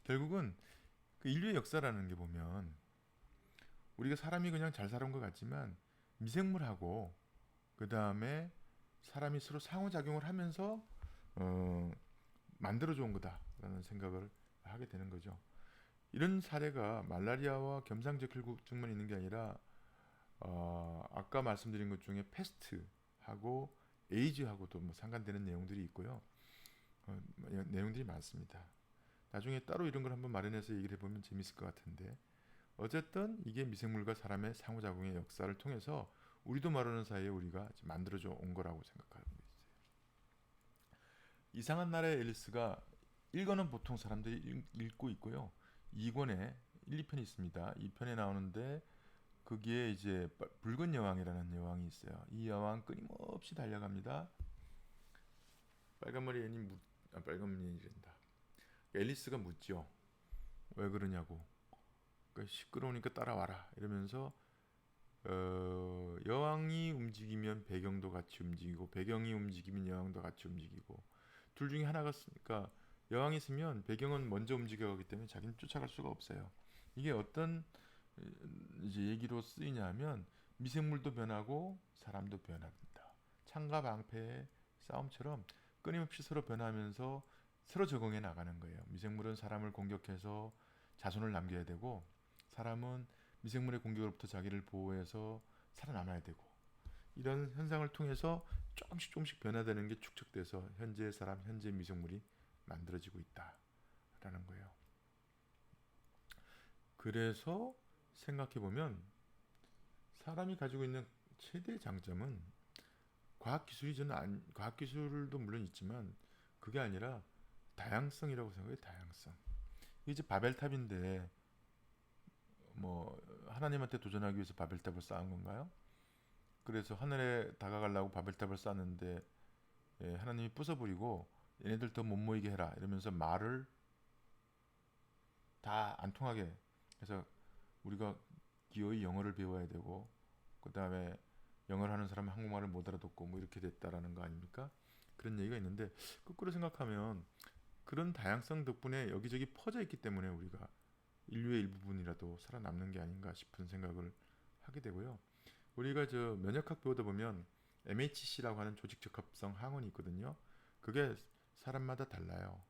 결국은 그 인류의 역사라는 게 보면 우리가 사람이 그냥 잘 살아온 것 같지만 미생물하고 그 다음에 사람이 서로 상호작용을 하면서 어, 만들어져 온 거다라는 생각을 하게 되는 거죠. 이런 사례가 말라리아와 겸상적혈구증만 있는 게 아니라 아까 말씀드린 것 중에 패스트하고 에이즈하고도 뭐 상관되는 내용들이 있고요. 내용들이 많습니다. 나중에 따로 이런 걸 한번 마련해서 얘기를 해보면 재밌을 것 같은데 어쨌든 이게 미생물과 사람의 상호작용의 역사를 통해서 우리도 모르는 사이에 우리가 만들어져 온 거라고 생각하고 있어요. 이상한 나라의 앨리스가 1권은 보통 사람들이 읽고 있고요. 2권에 1, 2편이 있습니다. 2편에 나오는데 거기에 이제 붉은 여왕이라는 여왕이 있어요. 이 여왕 끊임없이 달려갑니다. 빨간머리 애니 빨간머리 애니란다. 앨리스가 묻죠. 왜 그러냐고. 그러니까 시끄러우니까 따라와라 이러면서 여왕이 움직이면 배경도 같이 움직이고 배경이 움직이면 여왕도 같이 움직이고 둘 중에 하나가 그러니까 여왕이 있으면 배경은 먼저 움직여가기 때문에 자기는 쫓아갈 수가 없어요. 이게 어떤 이제 얘기로 쓰이냐면 미생물도 변하고 사람도 변합니다. 창과 방패의 싸움처럼 끊임없이 서로 변하면서 서로 적응해 나가는 거예요. 미생물은 사람을 공격해서 자손을 남겨야 되고 사람은 미생물의 공격으로부터 자기를 보호해서 살아남아야 되고 이런 현상을 통해서 조금씩 변화되는 게 축적돼서 현재 사람, 현재 미생물이 만들어지고 있다라는 거예요. 그래서 생각해보면 사람이 가지고 있는 최대 장점은 과학기술도 물론 있지만 그게 아니라 다양성이라고 생각해요. 다양성. 이제 바벨탑인데 뭐 하나님한테 도전하기 위해서 바벨탑을 쌓은 건가요? 그래서 하늘에 다가가려고 바벨탑을 쌓는데 하나님이 부숴버리고 얘네들 더 못 모이게 해라 이러면서 말을 다 안 통하게 해서 우리가 기어이 영어를 배워야 되고 그 다음에 영어를 하는 사람은 한국말을 못 알아듣고 뭐 이렇게 됐다라는 거 아닙니까? 그런 얘기가 있는데 거꾸로 생각하면 그런 다양성 덕분에 여기저기 퍼져 있기 때문에 우리가 인류의 일부분이라도 살아남는 게 아닌가 싶은 생각을 하게 되고요. 우리가 저 면역학 배우다 보면 MHC라고 하는 조직적합성 항원이 있거든요. 그게 사람마다 달라요.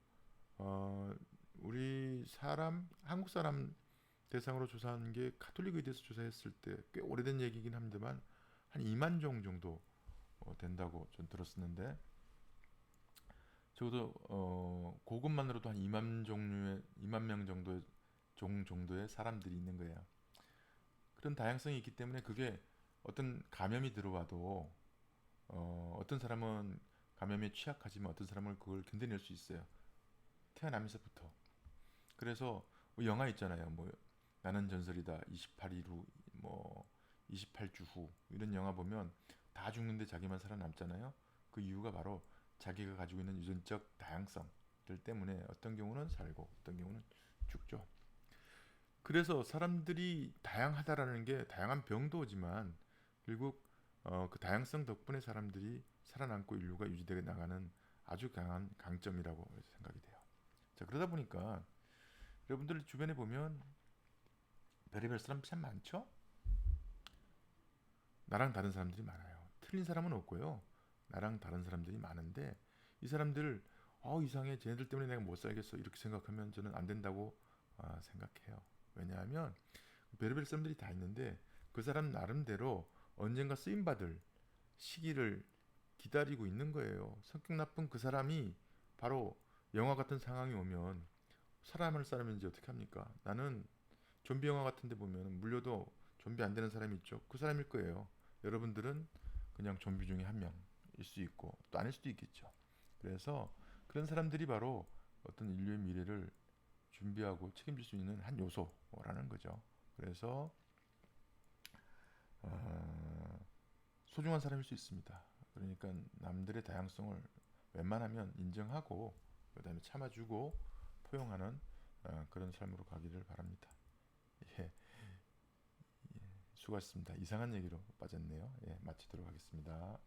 우리 한국 사람 대상으로 조사한 게 가톨릭 의대에서 조사했을 때 꽤 오래된 얘기긴 합니다만 한 2만 종 정도 된다고 전 들었었는데 적어도 그것만으로도 한 2만 명 정도의 정도의 사람들이 있는 거예요. 그런 다양성이 있기 때문에 그게 어떤 감염이 들어와도 어떤 사람은 감염에 취약하지만 어떤 사람은 그걸 견뎌낼 수 있어요. 태어나면서부터. 그래서 뭐 영화 있잖아요. 뭐 나는 전설이다. 28일 후, 뭐 28주 후 이런 영화 보면 다 죽는데 자기만 살아남잖아요. 그 이유가 바로 자기가 가지고 있는 유전적 다양성들 때문에 어떤 경우는 살고 어떤 경우는 죽죠. 그래서 사람들이 다양하다라는 게 다양한 병도 오지만 결국 그 다양성 덕분에 사람들이 살아남고 인류가 유지되어 나가는 아주 강한 강점이라고 생각이 돼요. 자, 그러다 보니까 여러분들 주변에 보면 별의별 사람 참 많죠? 나랑 다른 사람들이 많아요. 틀린 사람은 없고요. 나랑 다른 사람들이 많은데 이 사람들 이상해 쟤네들 때문에 내가 못 살겠어 이렇게 생각하면 저는 안 된다고 생각해요. 왜냐하면 별의별 사람들이 다 있는데 그 사람 나름대로 언젠가 쓰임받을 시기를 기다리고 있는 거예요. 성격 나쁜 그 사람이 바로 영화 같은 상황이 오면 살아남을 사람인지 어떻게 합니까? 나는 좀비 영화 같은 데 보면 물려도 좀비 안 되는 사람이 있죠. 그 사람일 거예요. 여러분들은 그냥 좀비 중에 한 명일 수 있고 또 아닐 수도 있겠죠. 그래서 그런 사람들이 바로 어떤 인류의 미래를 준비하고 책임질 수 있는 한 요소라는 거죠. 그래서 소중한 사람일 수 있습니다. 그러니까 남들의 다양성을 웬만하면 인정하고 그다음에 참아주고 포용하는 그런 삶으로 가기를 바랍니다. 예, 수고하셨습니다. 이상한 얘기로 빠졌네요. 예, 마치도록 하겠습니다.